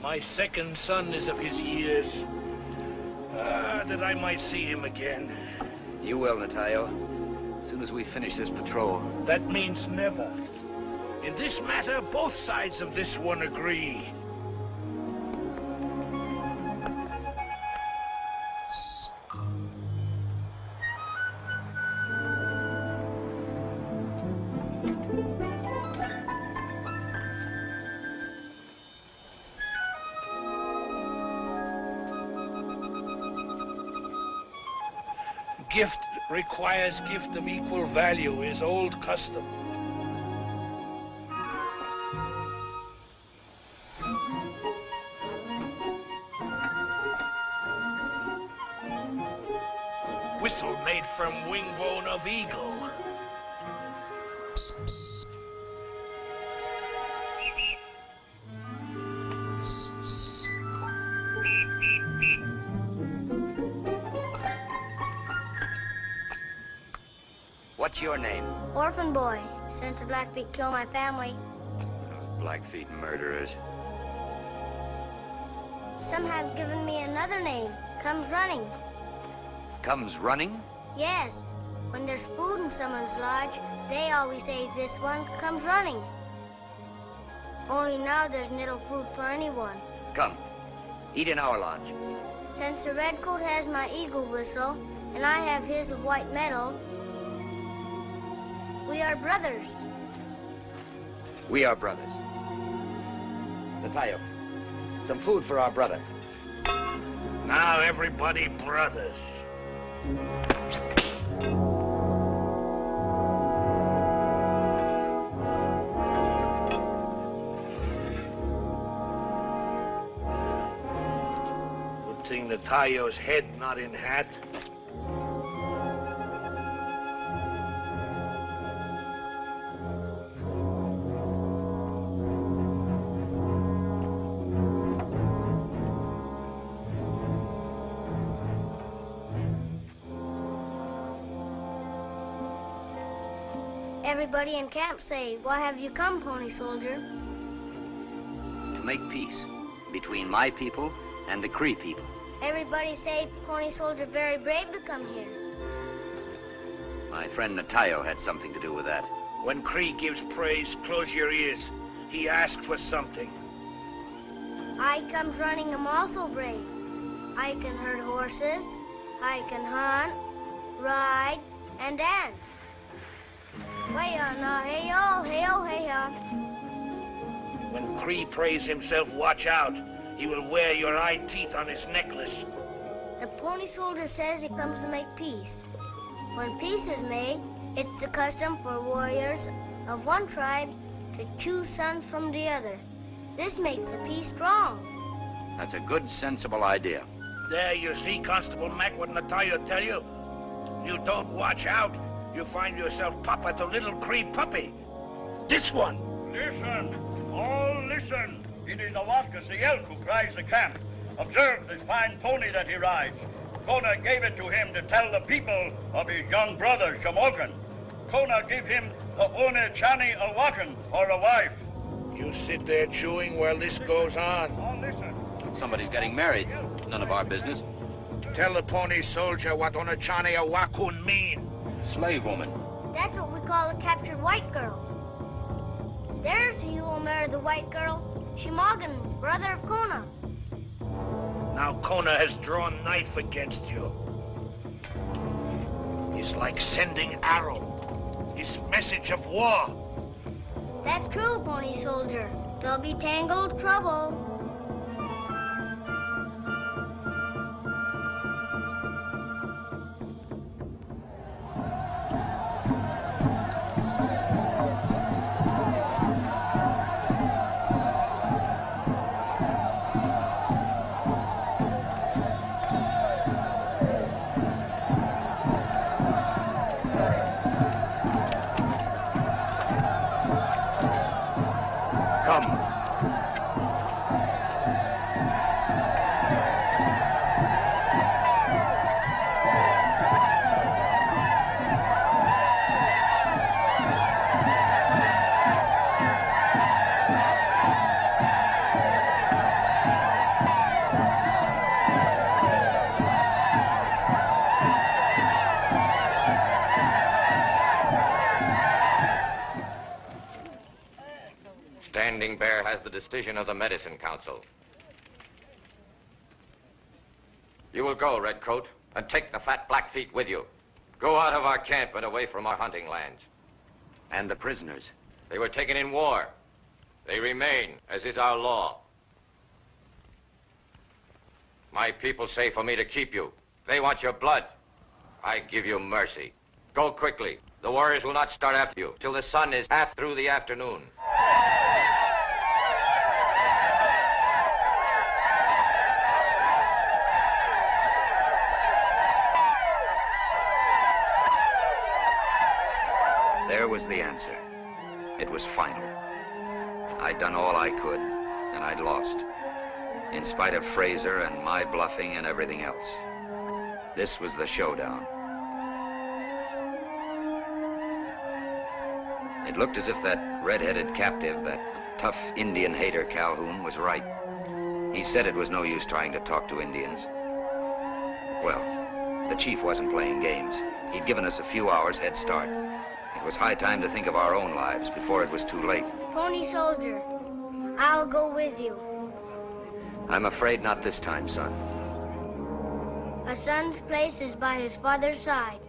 [SPEAKER 4] My second son is of his years. That I might see him again.
[SPEAKER 1] You will, Natayo. As soon as we finish this patrol.
[SPEAKER 4] That means never. In this matter, both sides of this one agree. Gift requires gift of equal value is old custom. Whistle made from wing bone of eagle.
[SPEAKER 1] What's your name?
[SPEAKER 9] Orphan boy. Since the Blackfeet killed my family.
[SPEAKER 1] Those Blackfeet murderers.
[SPEAKER 9] Some have given me another name. Comes running.
[SPEAKER 1] Comes running?
[SPEAKER 9] Yes. When there's food in someone's lodge, they always say this one comes running. Only now there's little food for anyone.
[SPEAKER 1] Come. Eat in our lodge.
[SPEAKER 9] Since the redcoat has my eagle whistle, and I have his of white metal, we are brothers.
[SPEAKER 1] We are brothers. Natayo, some food for our brother.
[SPEAKER 4] Now everybody brothers. Good thing Natayo's head not in hat.
[SPEAKER 9] Everybody in camp say, why have you come, Pony Soldier?
[SPEAKER 1] To make peace between my people and the Cree people.
[SPEAKER 9] Everybody say Pony Soldier very brave to come here.
[SPEAKER 1] My friend Natayo had something to do with that.
[SPEAKER 4] When Cree gives praise, close your ears. He asks for something.
[SPEAKER 9] I comes running, I'm also brave. I can herd horses, I can hunt, ride, and dance. Way-oh, hey-oh, hey-oh, hey-oh.
[SPEAKER 4] When Cree prays himself, watch out. He will wear your eye teeth on his necklace.
[SPEAKER 9] The pony soldier says he comes to make peace. When peace is made, it's the custom for warriors of one tribe to choose sons from the other. This makes a peace strong.
[SPEAKER 1] That's a good, sensible idea.
[SPEAKER 4] There, you see, Constable Mac, what Natalia tell you? You don't watch out, you find yourself papa to little Cree puppy. This one.
[SPEAKER 10] Listen, all listen. It is the Waskas, the elk, who cries the camp. Observe this fine pony that he rides. Kona gave it to him to tell the people of his young brother, Shamokin. Kona give him the One Chani Awakan for a wife.
[SPEAKER 4] You sit there chewing while this goes on.
[SPEAKER 10] All listen.
[SPEAKER 2] Somebody's getting married. None of our business.
[SPEAKER 4] Tell the pony soldier what Onachani Awakun mean.
[SPEAKER 2] Slave woman.
[SPEAKER 9] That's what we call a captured white girl. There's he who will marry the white girl, Shimogan, brother of Kona.
[SPEAKER 4] Now Kona has drawn knife against you. It's like sending arrow. It's message of war.
[SPEAKER 9] That's true, pony soldier. There'll be tangled trouble.
[SPEAKER 2] Standing Bear has the decision of the Medicine Council. You will go, Redcoat, and take the fat Blackfeet with you. Go out of our camp and away from our hunting lands.
[SPEAKER 1] And the prisoners?
[SPEAKER 2] They were taken in war. They remain, as is our law. My people say for me to keep you. They want your blood. I give you mercy. Go quickly. The warriors will not start after you till the sun is half through the afternoon.
[SPEAKER 1] There was the answer. It was final. I'd done all I could, and I'd lost. In spite of Fraser and my bluffing and everything else. This was the showdown. It looked as if that red-headed captive, that tough Indian hater Calhoun, was right. He said it was no use trying to talk to Indians. Well, the chief wasn't playing games. He'd given us a few hours head start. It was high time to think of our own lives before it was too late.
[SPEAKER 9] Pony soldier, I'll go with you.
[SPEAKER 1] I'm afraid not this time, son.
[SPEAKER 9] A son's place is by his father's side.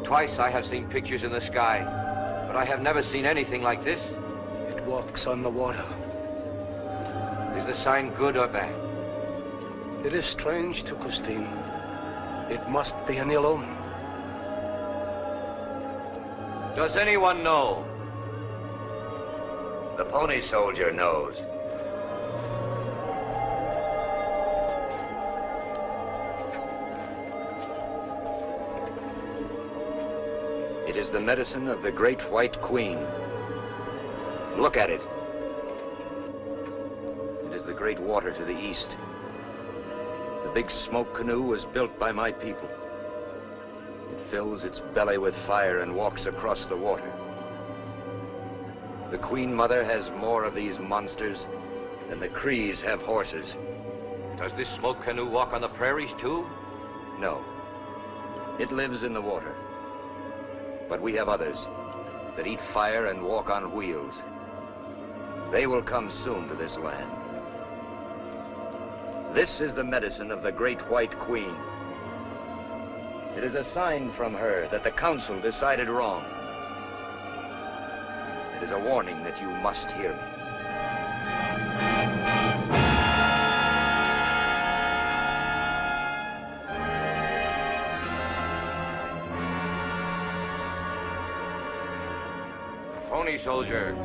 [SPEAKER 2] Twice I have seen pictures in the sky, but I have never seen anything like this.
[SPEAKER 8] It walks on the water.
[SPEAKER 2] Is the sign good or bad?
[SPEAKER 8] It is strange to Christine. It must be an ill omen.
[SPEAKER 2] Does anyone know?
[SPEAKER 1] The pony soldier knows. It is the medicine of the Great White Queen. Look at it. It is the great water to the east. The big smoke canoe was built by my people. It fills its belly with fire and walks across the water. The Queen Mother has more of these monsters than the Crees have horses.
[SPEAKER 2] Does this smoke canoe walk on the prairies too?
[SPEAKER 1] No. It lives in the water. But we have others that eat fire and walk on wheels. They will come soon to this land. This is the medicine of the Great White Queen. It is a sign from her that the council decided wrong. It is a warning that you must hear me.
[SPEAKER 2] Pony soldier.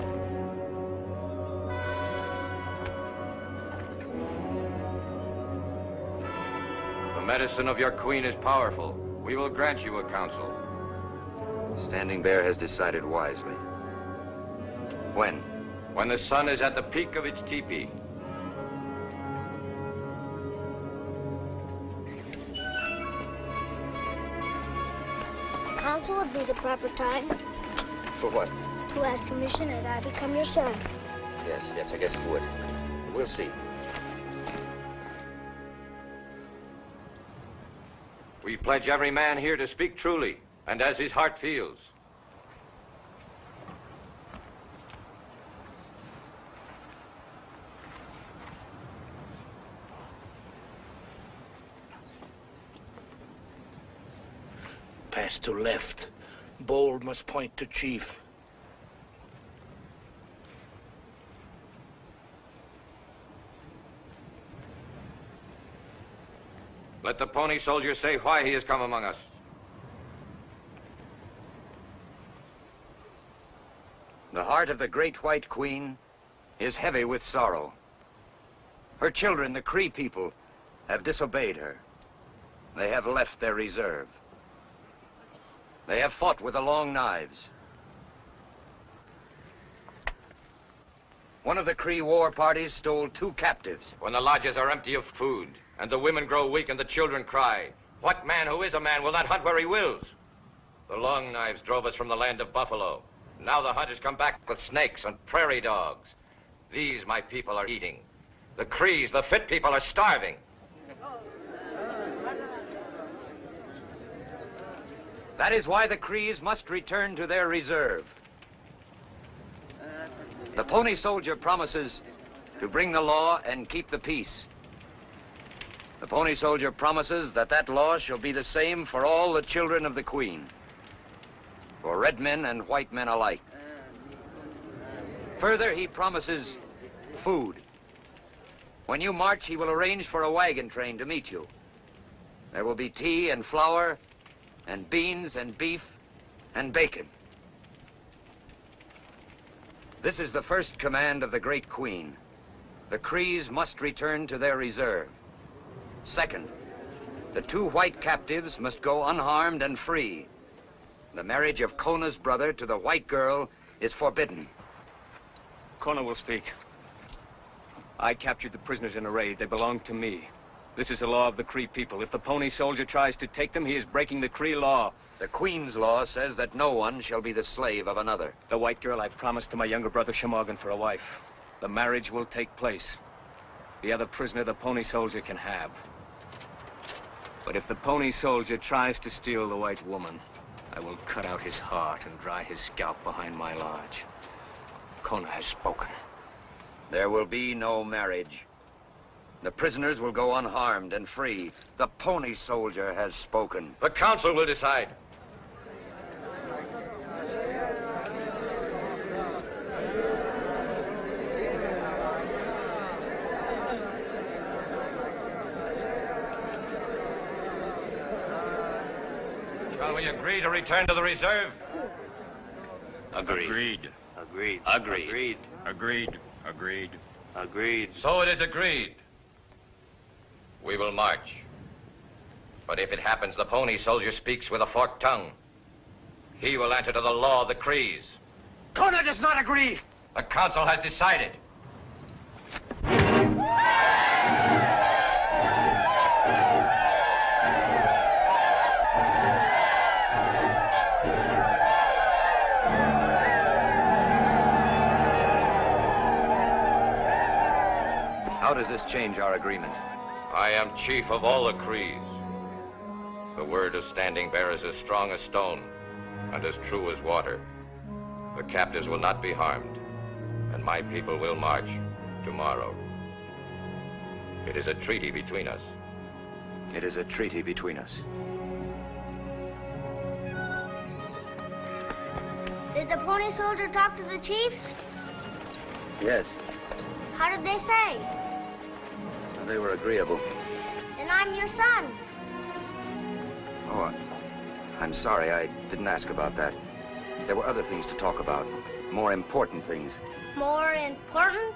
[SPEAKER 2] The medicine of your queen is powerful. We will grant you a counsel.
[SPEAKER 1] Standing Bear has decided wisely. When?
[SPEAKER 2] When the sun is at the peak of its teepee.
[SPEAKER 9] The council would be the proper time
[SPEAKER 1] For what?
[SPEAKER 9] to ask permission that I become your son.
[SPEAKER 1] Yes, I guess it would. We'll see.
[SPEAKER 2] We pledge every man here to speak truly and as his heart feels.
[SPEAKER 4] Pass to left. Bold must point to chief.
[SPEAKER 2] Let the pony soldier say why he has come among us.
[SPEAKER 1] The heart of the Great White Queen is heavy with sorrow. Her children, the Cree people, have disobeyed her. They have left their reserve. They have fought with the long knives. One of the Cree war parties stole 2 captives.
[SPEAKER 2] When the lodges are empty of food, and the women grow weak and the children cry, what man who is a man will not hunt where he wills? The long knives drove us from the land of buffalo. Now the hunters come back with snakes and prairie dogs. These my people are eating. The Crees, the fit people, are starving.
[SPEAKER 1] That is why the Crees must return to their reserve. The pony soldier promises to bring the law and keep the peace. The pony soldier promises that that law shall be the same for all the children of the Queen, for red men and white men alike. Further, he promises food. When you march, he will arrange for a wagon train to meet you. There will be tea and flour and beans and beef and bacon. This is the first command of the Great Queen. The Crees must return to their reserve. Second, the 2 white captives must go unharmed and free. The marriage of Kona's brother to the white girl is forbidden.
[SPEAKER 11] Kona will speak. I captured the prisoners in a raid. They belong to me. This is the law of the Cree people. If the pony soldier tries to take them, he is breaking the Cree law.
[SPEAKER 1] The Queen's law says that no one shall be the slave of another.
[SPEAKER 11] The white girl I promised to my younger brother Shamogan for a wife. The marriage will take place. The other prisoner the pony soldier can have. But if the pony soldier tries to steal the white woman, I will cut out his heart and dry his scalp behind my lodge. Kona has spoken.
[SPEAKER 1] There will be no marriage. The prisoners will go unharmed and free. The pony soldier has spoken.
[SPEAKER 2] The council will decide. Shall we agree to return to the reserve?
[SPEAKER 11] Agreed.
[SPEAKER 10] Agreed.
[SPEAKER 6] Agreed.
[SPEAKER 11] Agreed.
[SPEAKER 6] Agreed.
[SPEAKER 10] Agreed. Agreed.
[SPEAKER 6] Agreed.
[SPEAKER 2] So it is agreed. We will march. But if it happens the pony soldier speaks with a forked tongue, he will answer to the law of the Crees.
[SPEAKER 3] Kona does not agree.
[SPEAKER 2] The council has decided.
[SPEAKER 1] How does this change our agreement?
[SPEAKER 2] I am chief of all the Crees. The word of Standing Bear is as strong as stone and as true as water. The captives will not be harmed, and my people will march tomorrow. It is a treaty between us.
[SPEAKER 1] It is a treaty between us.
[SPEAKER 9] Did the pony soldier talk to the chiefs?
[SPEAKER 1] Yes.
[SPEAKER 9] How did they say?
[SPEAKER 1] Well, they were agreeable.
[SPEAKER 9] Then I'm your son.
[SPEAKER 1] Oh, I'm sorry. I didn't ask about that. There were other things to talk about. More important things.
[SPEAKER 9] More important?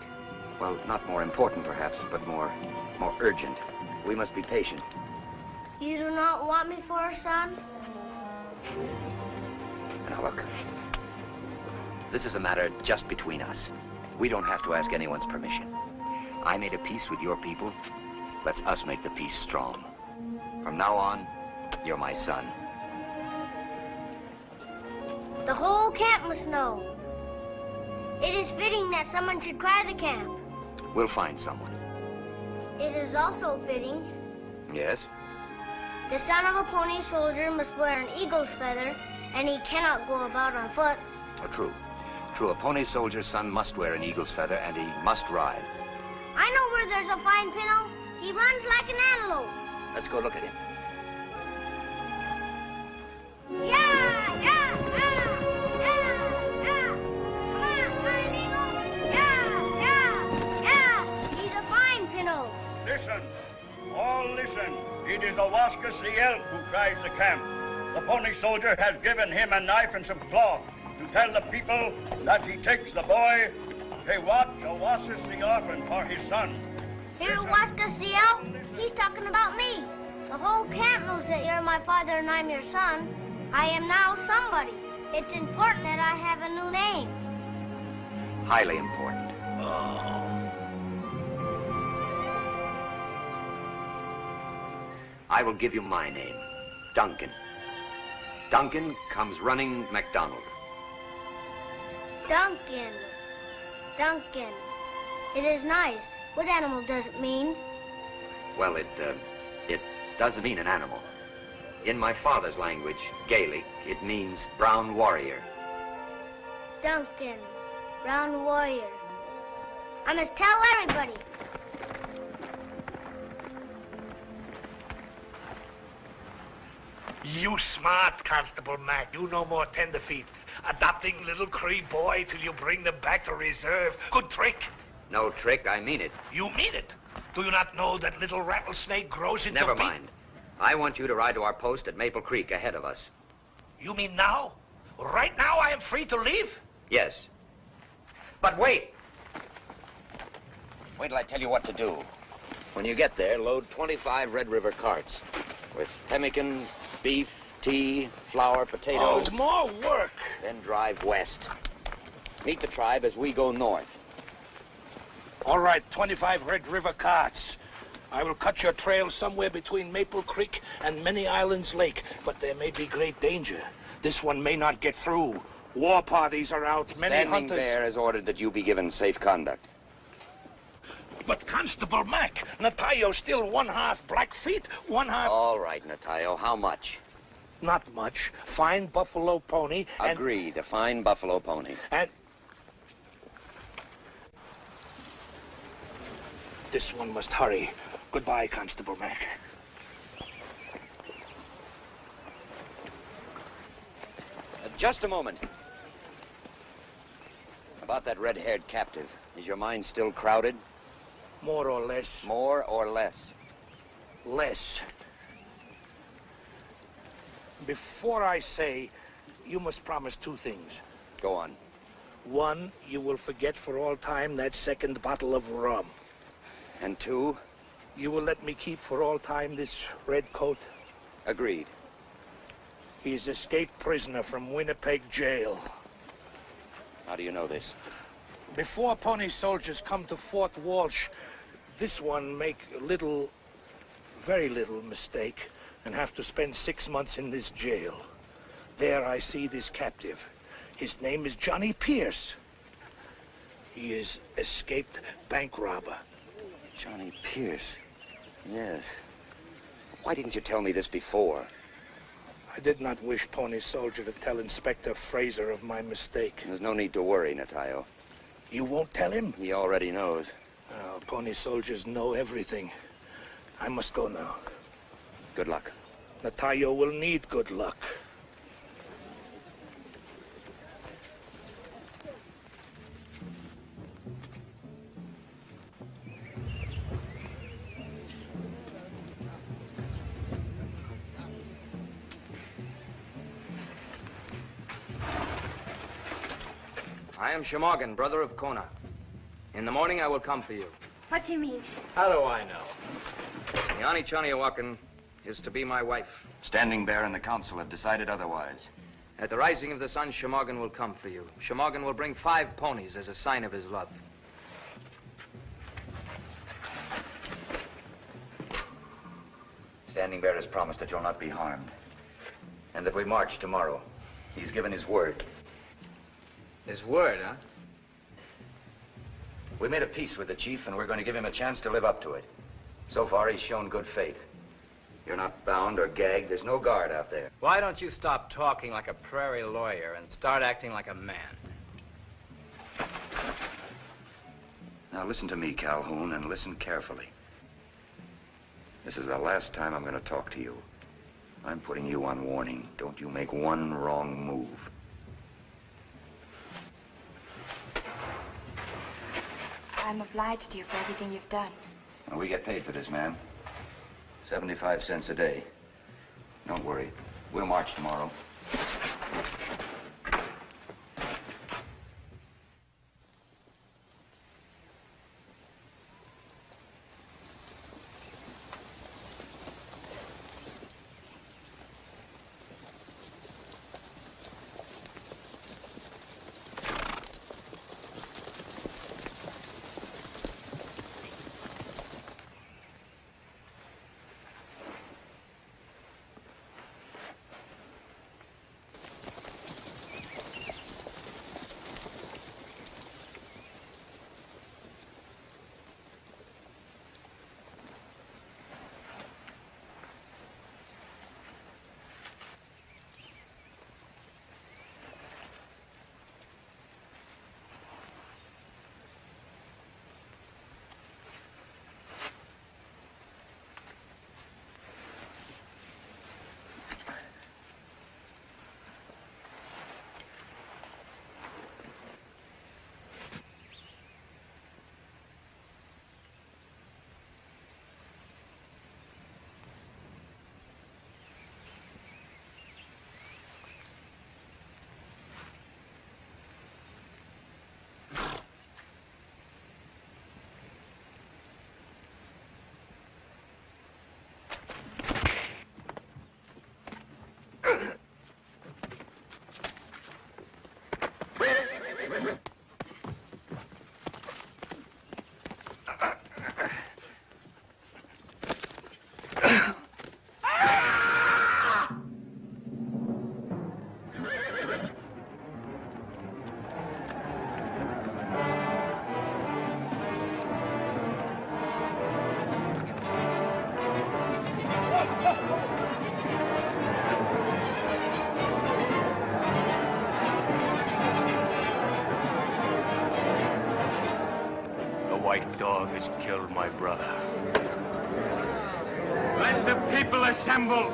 [SPEAKER 1] Well, not more important, perhaps, but more urgent. We must be patient.
[SPEAKER 9] You do not want me for a son?
[SPEAKER 1] Now, look. This is a matter just between us. We don't have to ask anyone's permission. I made a peace with your people. Let's us make the peace strong. From now on, you're my son.
[SPEAKER 9] The whole camp must know. It is fitting that someone should cry the camp.
[SPEAKER 1] We'll find someone.
[SPEAKER 9] It is also fitting.
[SPEAKER 1] Yes?
[SPEAKER 9] The son of a pony soldier must wear an eagle's feather, and he cannot go about on foot.
[SPEAKER 1] Oh, true. True, a pony soldier's son must wear an eagle's feather, and he must ride.
[SPEAKER 9] I know where there's a fine pinto. He runs like an antelope.
[SPEAKER 1] Let's go look at him.
[SPEAKER 9] Yeah, yeah, yeah, yeah, yeah. Come on, fine eagle. Yeah, yeah, yeah. He's a fine pinto.
[SPEAKER 10] Listen. All listen. It is Owaska Elk who cries the camp. The pony soldier has given him a knife and some cloth to tell the people that he takes the boy. They watch Owasis the orphan for his son.
[SPEAKER 9] Here, Owaska Elk, he's talking about me. The whole camp knows that you're my father and I'm your son. I am now somebody. It's important that I have a new name.
[SPEAKER 1] Highly important. I will give you my name, Duncan. Duncan comes running MacDonald.
[SPEAKER 9] Duncan. Duncan. It is nice. What animal does it mean?
[SPEAKER 1] Well, it doesn't mean an animal. In my father's language, Gaelic, it means brown warrior.
[SPEAKER 9] Duncan. Brown warrior. I must tell everybody.
[SPEAKER 4] You smart, Constable Mac. You no more tenderfeet. Adopting little Cree boy till you bring them back to reserve. Good trick.
[SPEAKER 1] No trick, I mean it.
[SPEAKER 4] You mean it? Do you not know that little rattlesnake grows into
[SPEAKER 1] Never mind. I want you to ride to our post at Maple Creek ahead of us.
[SPEAKER 4] You mean now? Right now I am free to leave?
[SPEAKER 1] Yes. But wait! Wait till I tell you what to do. When you get there, load 25 Red River carts with pemmican, beef, tea, flour, potatoes.
[SPEAKER 4] Oh, more work.
[SPEAKER 1] Then drive west. Meet the tribe as we go north.
[SPEAKER 4] All right, 25 Red River carts. I will cut your trail somewhere between Maple Creek and Many Islands Lake, but there may be great danger. This one may not get through. War parties are out, many
[SPEAKER 1] Standing
[SPEAKER 4] hunters...
[SPEAKER 1] Bear has ordered that you be given safe conduct.
[SPEAKER 4] But Constable Mac, Natayo's still one half Blackfeet, one half...
[SPEAKER 1] All right, Natayo, how much?
[SPEAKER 4] Not much. Fine buffalo pony and...
[SPEAKER 1] Agreed, a fine buffalo pony.
[SPEAKER 4] And... This one must hurry. Goodbye, Constable Mac.
[SPEAKER 1] Just a moment. About that red-haired captive. Is your mind still crowded?
[SPEAKER 4] More or less.
[SPEAKER 1] More or less?
[SPEAKER 4] Less. Before I say, you must promise two things.
[SPEAKER 1] Go on.
[SPEAKER 4] One, you will forget for all time that second bottle of rum.
[SPEAKER 1] And two?
[SPEAKER 4] You will let me keep for all time this red coat?
[SPEAKER 1] Agreed.
[SPEAKER 4] He's escaped prisoner from Winnipeg jail.
[SPEAKER 1] How do you know this?
[SPEAKER 4] Before Pony soldiers come to Fort Walsh, this one make little, very little mistake and have to spend 6 months in this jail. There I see this captive. His name is Johnny Pierce. He is escaped bank robber.
[SPEAKER 1] Johnny Pierce? Yes. Why didn't you tell me this before?
[SPEAKER 4] I did not wish Pony Soldier to tell Inspector Fraser of my mistake.
[SPEAKER 1] There's no need to worry, Natayo.
[SPEAKER 4] You won't tell him?
[SPEAKER 1] He already knows.
[SPEAKER 4] Oh, Pony Soldiers know everything. I must go now.
[SPEAKER 1] Good luck.
[SPEAKER 4] Natayo will need good luck.
[SPEAKER 12] I am Shemorgan, brother of Kona. In the morning, I will come for you.
[SPEAKER 5] What do you mean?
[SPEAKER 11] How do I know?
[SPEAKER 12] Yanni Chaniawakan is to be my wife.
[SPEAKER 1] Standing Bear and the council have decided otherwise.
[SPEAKER 12] At the rising of the sun, Shemorgan will come for you. Shemorgan will bring 5 ponies as a sign of his love.
[SPEAKER 1] Standing Bear has promised that you'll not be harmed. And that we march tomorrow. He's given his word.
[SPEAKER 7] His word, huh?
[SPEAKER 1] We made a peace with the chief, and we're going to give him a chance to live up to it. So far, he's shown good faith. You're not bound or gagged. There's no guard out there.
[SPEAKER 7] Why don't you stop talking like a prairie lawyer and start acting like a man?
[SPEAKER 1] Now, listen to me, Calhoun, and listen carefully. This is the last time I'm going to talk to you. I'm putting you on warning. Don't you make one wrong move.
[SPEAKER 5] I'm obliged to you for everything you've done.
[SPEAKER 1] Well, we get paid for this, ma'am. 75 cents a day. Don't worry. We'll march tomorrow.
[SPEAKER 8] Dog has killed my brother.
[SPEAKER 3] Let the people assemble.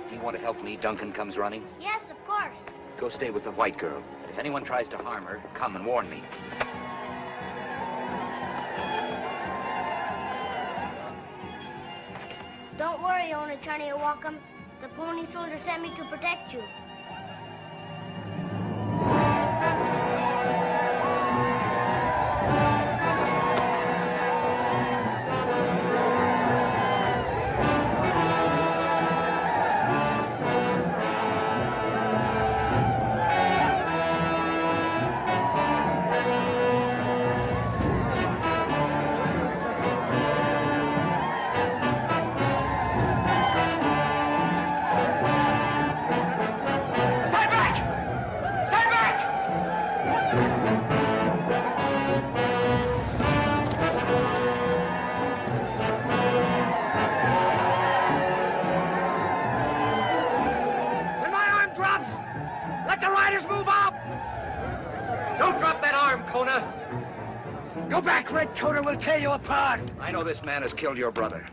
[SPEAKER 1] Do you want to help me? Duncan comes running.
[SPEAKER 9] Yes, of course.
[SPEAKER 1] Go stay with the white girl. If anyone tries to harm her, come and warn me.
[SPEAKER 9] Don't worry, Owner Johnny Walkham. The pony soldier sent me to protect you.
[SPEAKER 3] Go back, Red Coat, or we'll tear you apart.
[SPEAKER 1] I know this man has killed your brother,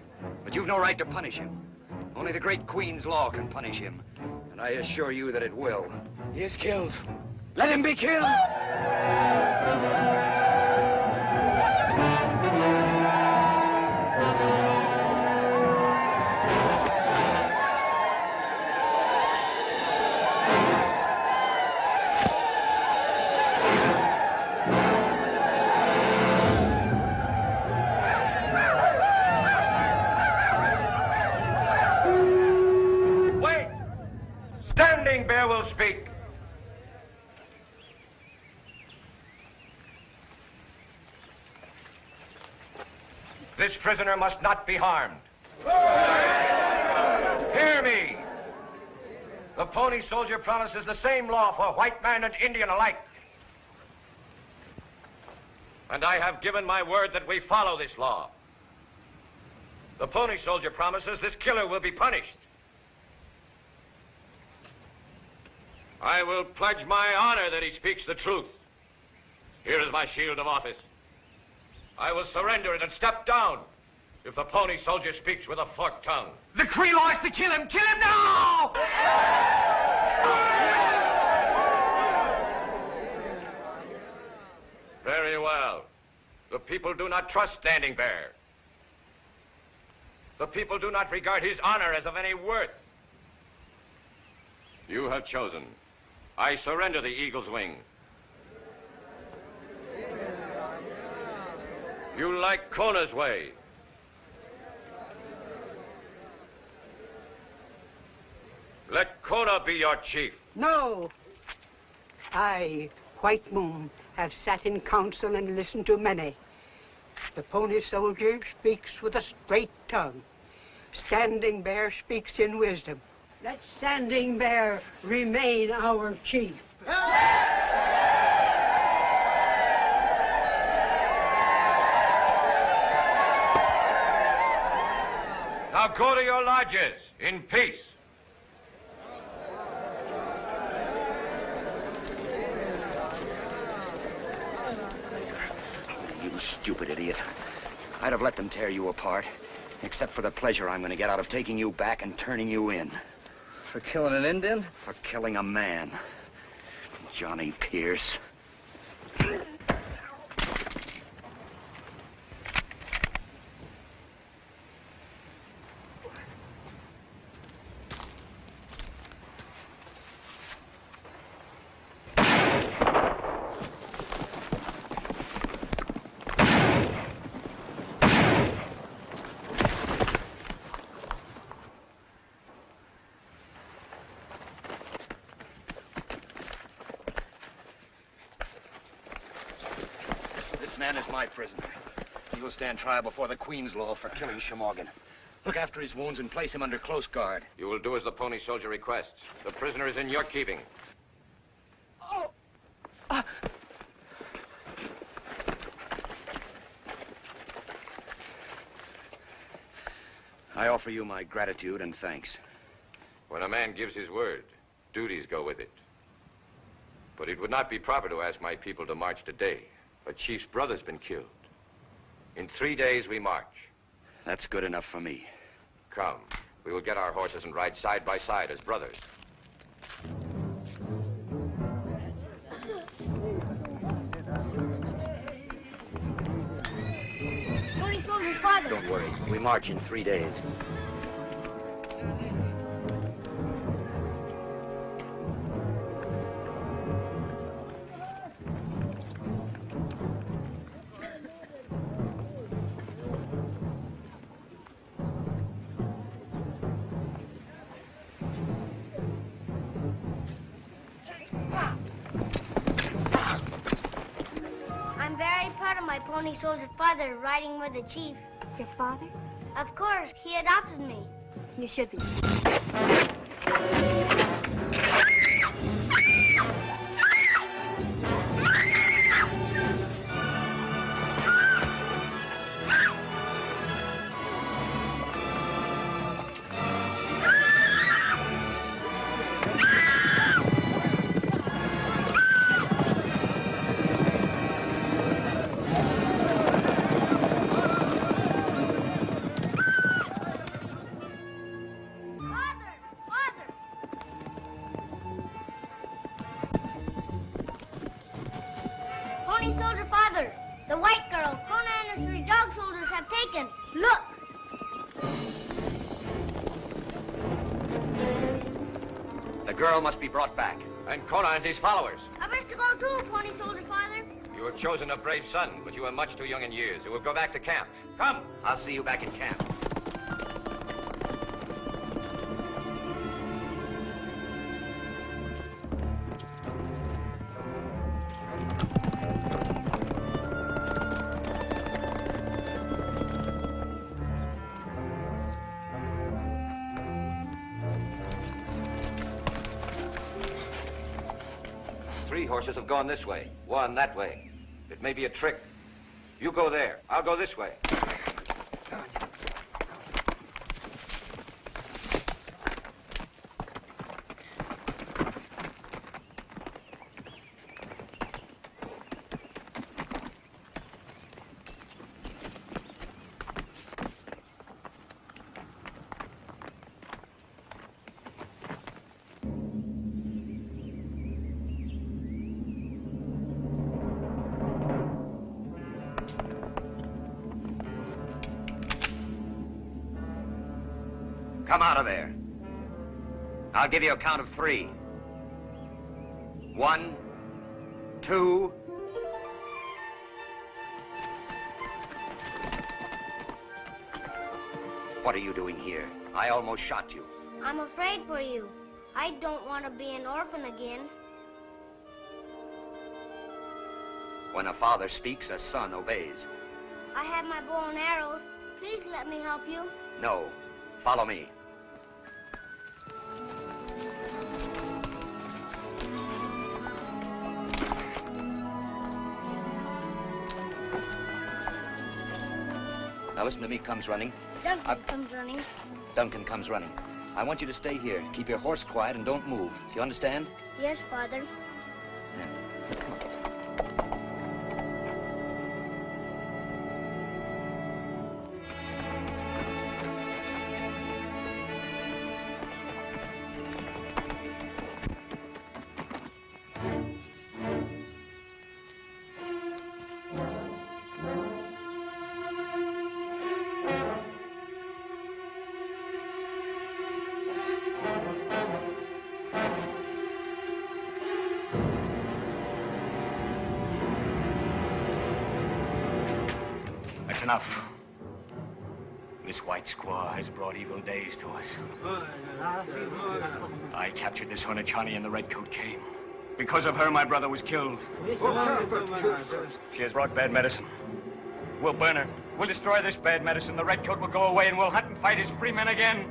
[SPEAKER 1] but you've no right to punish him. Only the great Queen's law can punish him, and I assure you that it will.
[SPEAKER 3] He is killed. Let him be killed.
[SPEAKER 2] Standing Bear will speak. This prisoner must not be harmed. Hear me. The Pony Soldier promises the same law for white man and Indian alike. And I have given my word that we follow this law. The Pony Soldier promises this killer will be punished. I will pledge my honor that he speaks the truth. Here is my shield of office. I will surrender it and step down if the Pony Soldier speaks with a forked tongue.
[SPEAKER 3] The Cree law is to kill him! Kill him now!
[SPEAKER 2] Very well. The people do not trust Standing Bear. The people do not regard his honor as of any worth. You have chosen. I surrender the Eagle's Wing. You like Kona's way. Let Kona be your chief.
[SPEAKER 13] No. I, White Moon, have sat in council and listened to many. The Pony Soldier speaks with a straight tongue. Standing Bear speaks in wisdom. Let Standing Bear remain our chief.
[SPEAKER 2] Now go to your lodges in peace.
[SPEAKER 1] You stupid idiot. I'd have let them tear you apart, except for the pleasure I'm going to get out of taking you back and turning you in.
[SPEAKER 7] For killing an Indian?
[SPEAKER 1] For killing a man. Johnny Pierce. This man is my prisoner. He will stand trial before the Queen's law for killing Shemorgan. Look after his wounds and place him under close guard.
[SPEAKER 2] You will do as the Pony Soldier requests. The prisoner is in your keeping.
[SPEAKER 3] Oh!
[SPEAKER 1] I offer you my gratitude and thanks.
[SPEAKER 2] When a man gives his word, duties go with it. But it would not be proper to ask my people to march today. A chief's brother's been killed. In 3 days, we march.
[SPEAKER 1] That's good enough for me.
[SPEAKER 2] Come. We will get our horses and ride side by side as brothers.
[SPEAKER 1] Don't worry. We march in 3 days.
[SPEAKER 9] I'm very proud of my pony soldier father riding with the chief.
[SPEAKER 5] Your father?
[SPEAKER 9] Of course, he adopted me.
[SPEAKER 5] You should be.
[SPEAKER 9] Pony soldier father, the white girl Kona and his 3 dog soldiers have taken. Look!
[SPEAKER 1] The girl must be brought back.
[SPEAKER 2] And Kona and his followers.
[SPEAKER 9] I wish to go too, pony soldier father.
[SPEAKER 2] You have chosen a brave son, but you are much too young in years. You will go back to camp. Come.
[SPEAKER 1] I'll see you back in camp.
[SPEAKER 2] Three horses have gone this way, one that way. It may be a trick. You go there. I'll go this way.
[SPEAKER 1] Come out of there. I'll give you a count of 3. 1, 2. What are you doing here? I almost shot you.
[SPEAKER 9] I'm afraid for you. I don't want to be an orphan again.
[SPEAKER 1] When a father speaks, a son obeys.
[SPEAKER 9] I have my bow and arrows. Please let me help you.
[SPEAKER 1] No. Follow me. Now listen to me, comes running.
[SPEAKER 9] Duncan comes running.
[SPEAKER 1] Duncan comes running. I want you to stay here. Keep your horse quiet and don't move. Do you understand?
[SPEAKER 9] Yes, Father.
[SPEAKER 3] That's enough. This white squaw has brought evil days to us. I captured this Honechani and the Redcoat came. Because of her, my brother was killed. She has brought bad medicine. We'll burn her. We'll destroy this bad medicine. The Redcoat will go away and we'll hunt and fight as free men again.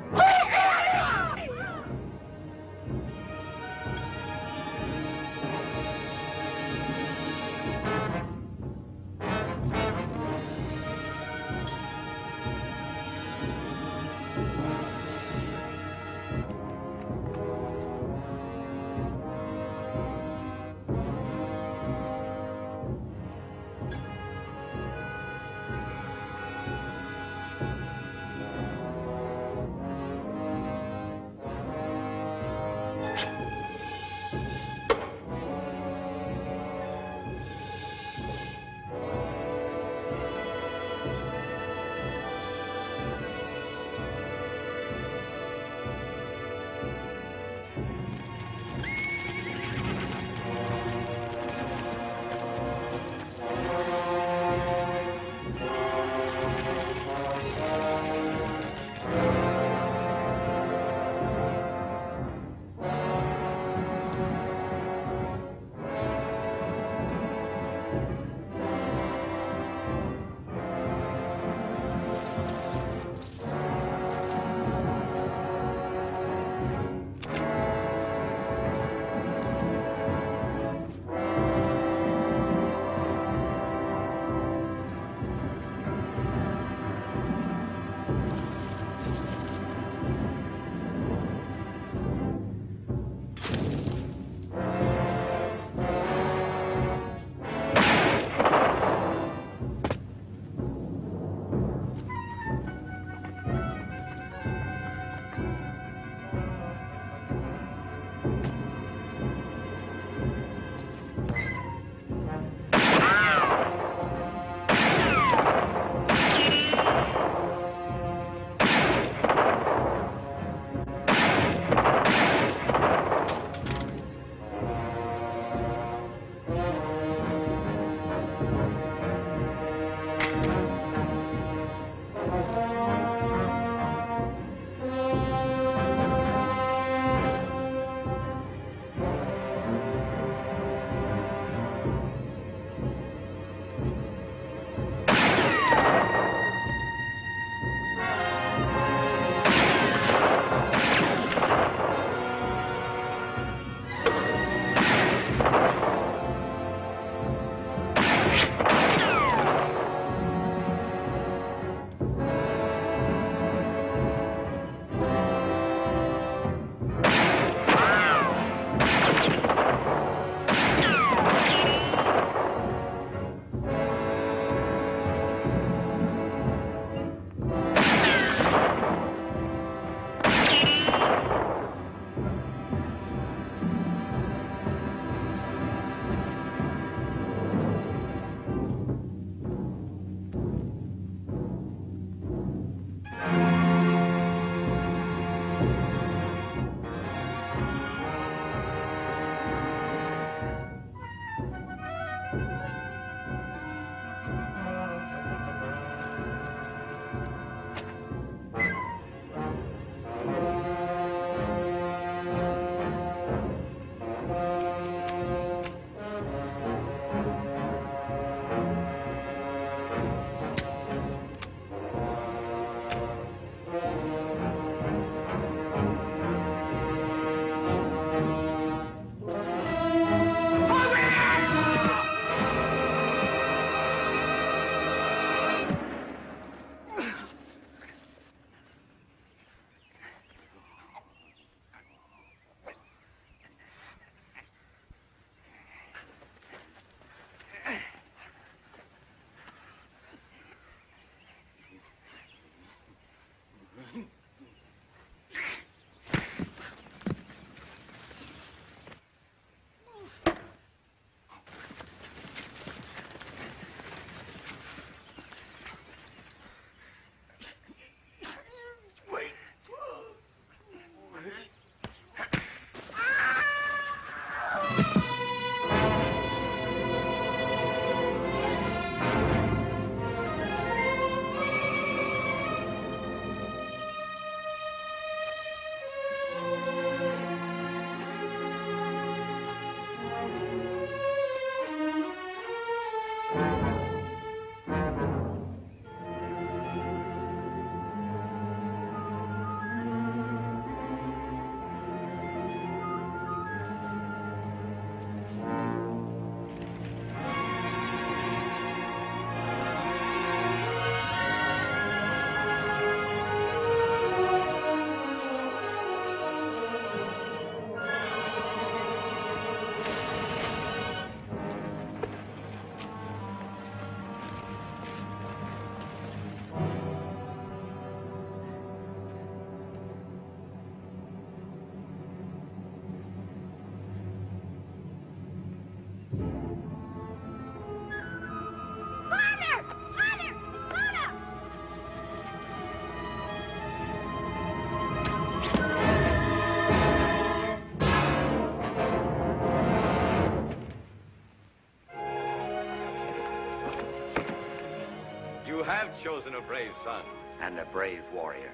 [SPEAKER 2] have chosen a brave son.
[SPEAKER 1] And a brave warrior.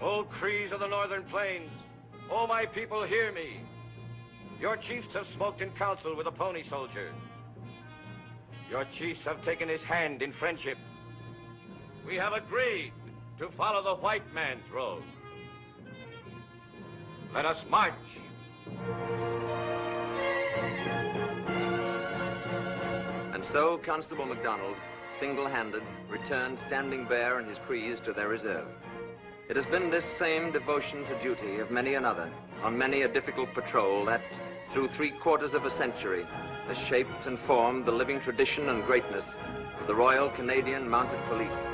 [SPEAKER 2] O Crees of the northern plains, O my people, hear me. Your chiefs have smoked in council with a pony soldier. Your chiefs have taken his hand in friendship. We have agreed to follow the white man's road. Let us march.
[SPEAKER 12] And so Constable MacDonald, single-handed, returned Standing Bear and his Crees to their reserve. It has been this same devotion to duty of many another, on many a difficult patrol that, through 3/4 of a century, has shaped and formed the living tradition and greatness of the Royal Canadian Mounted Police.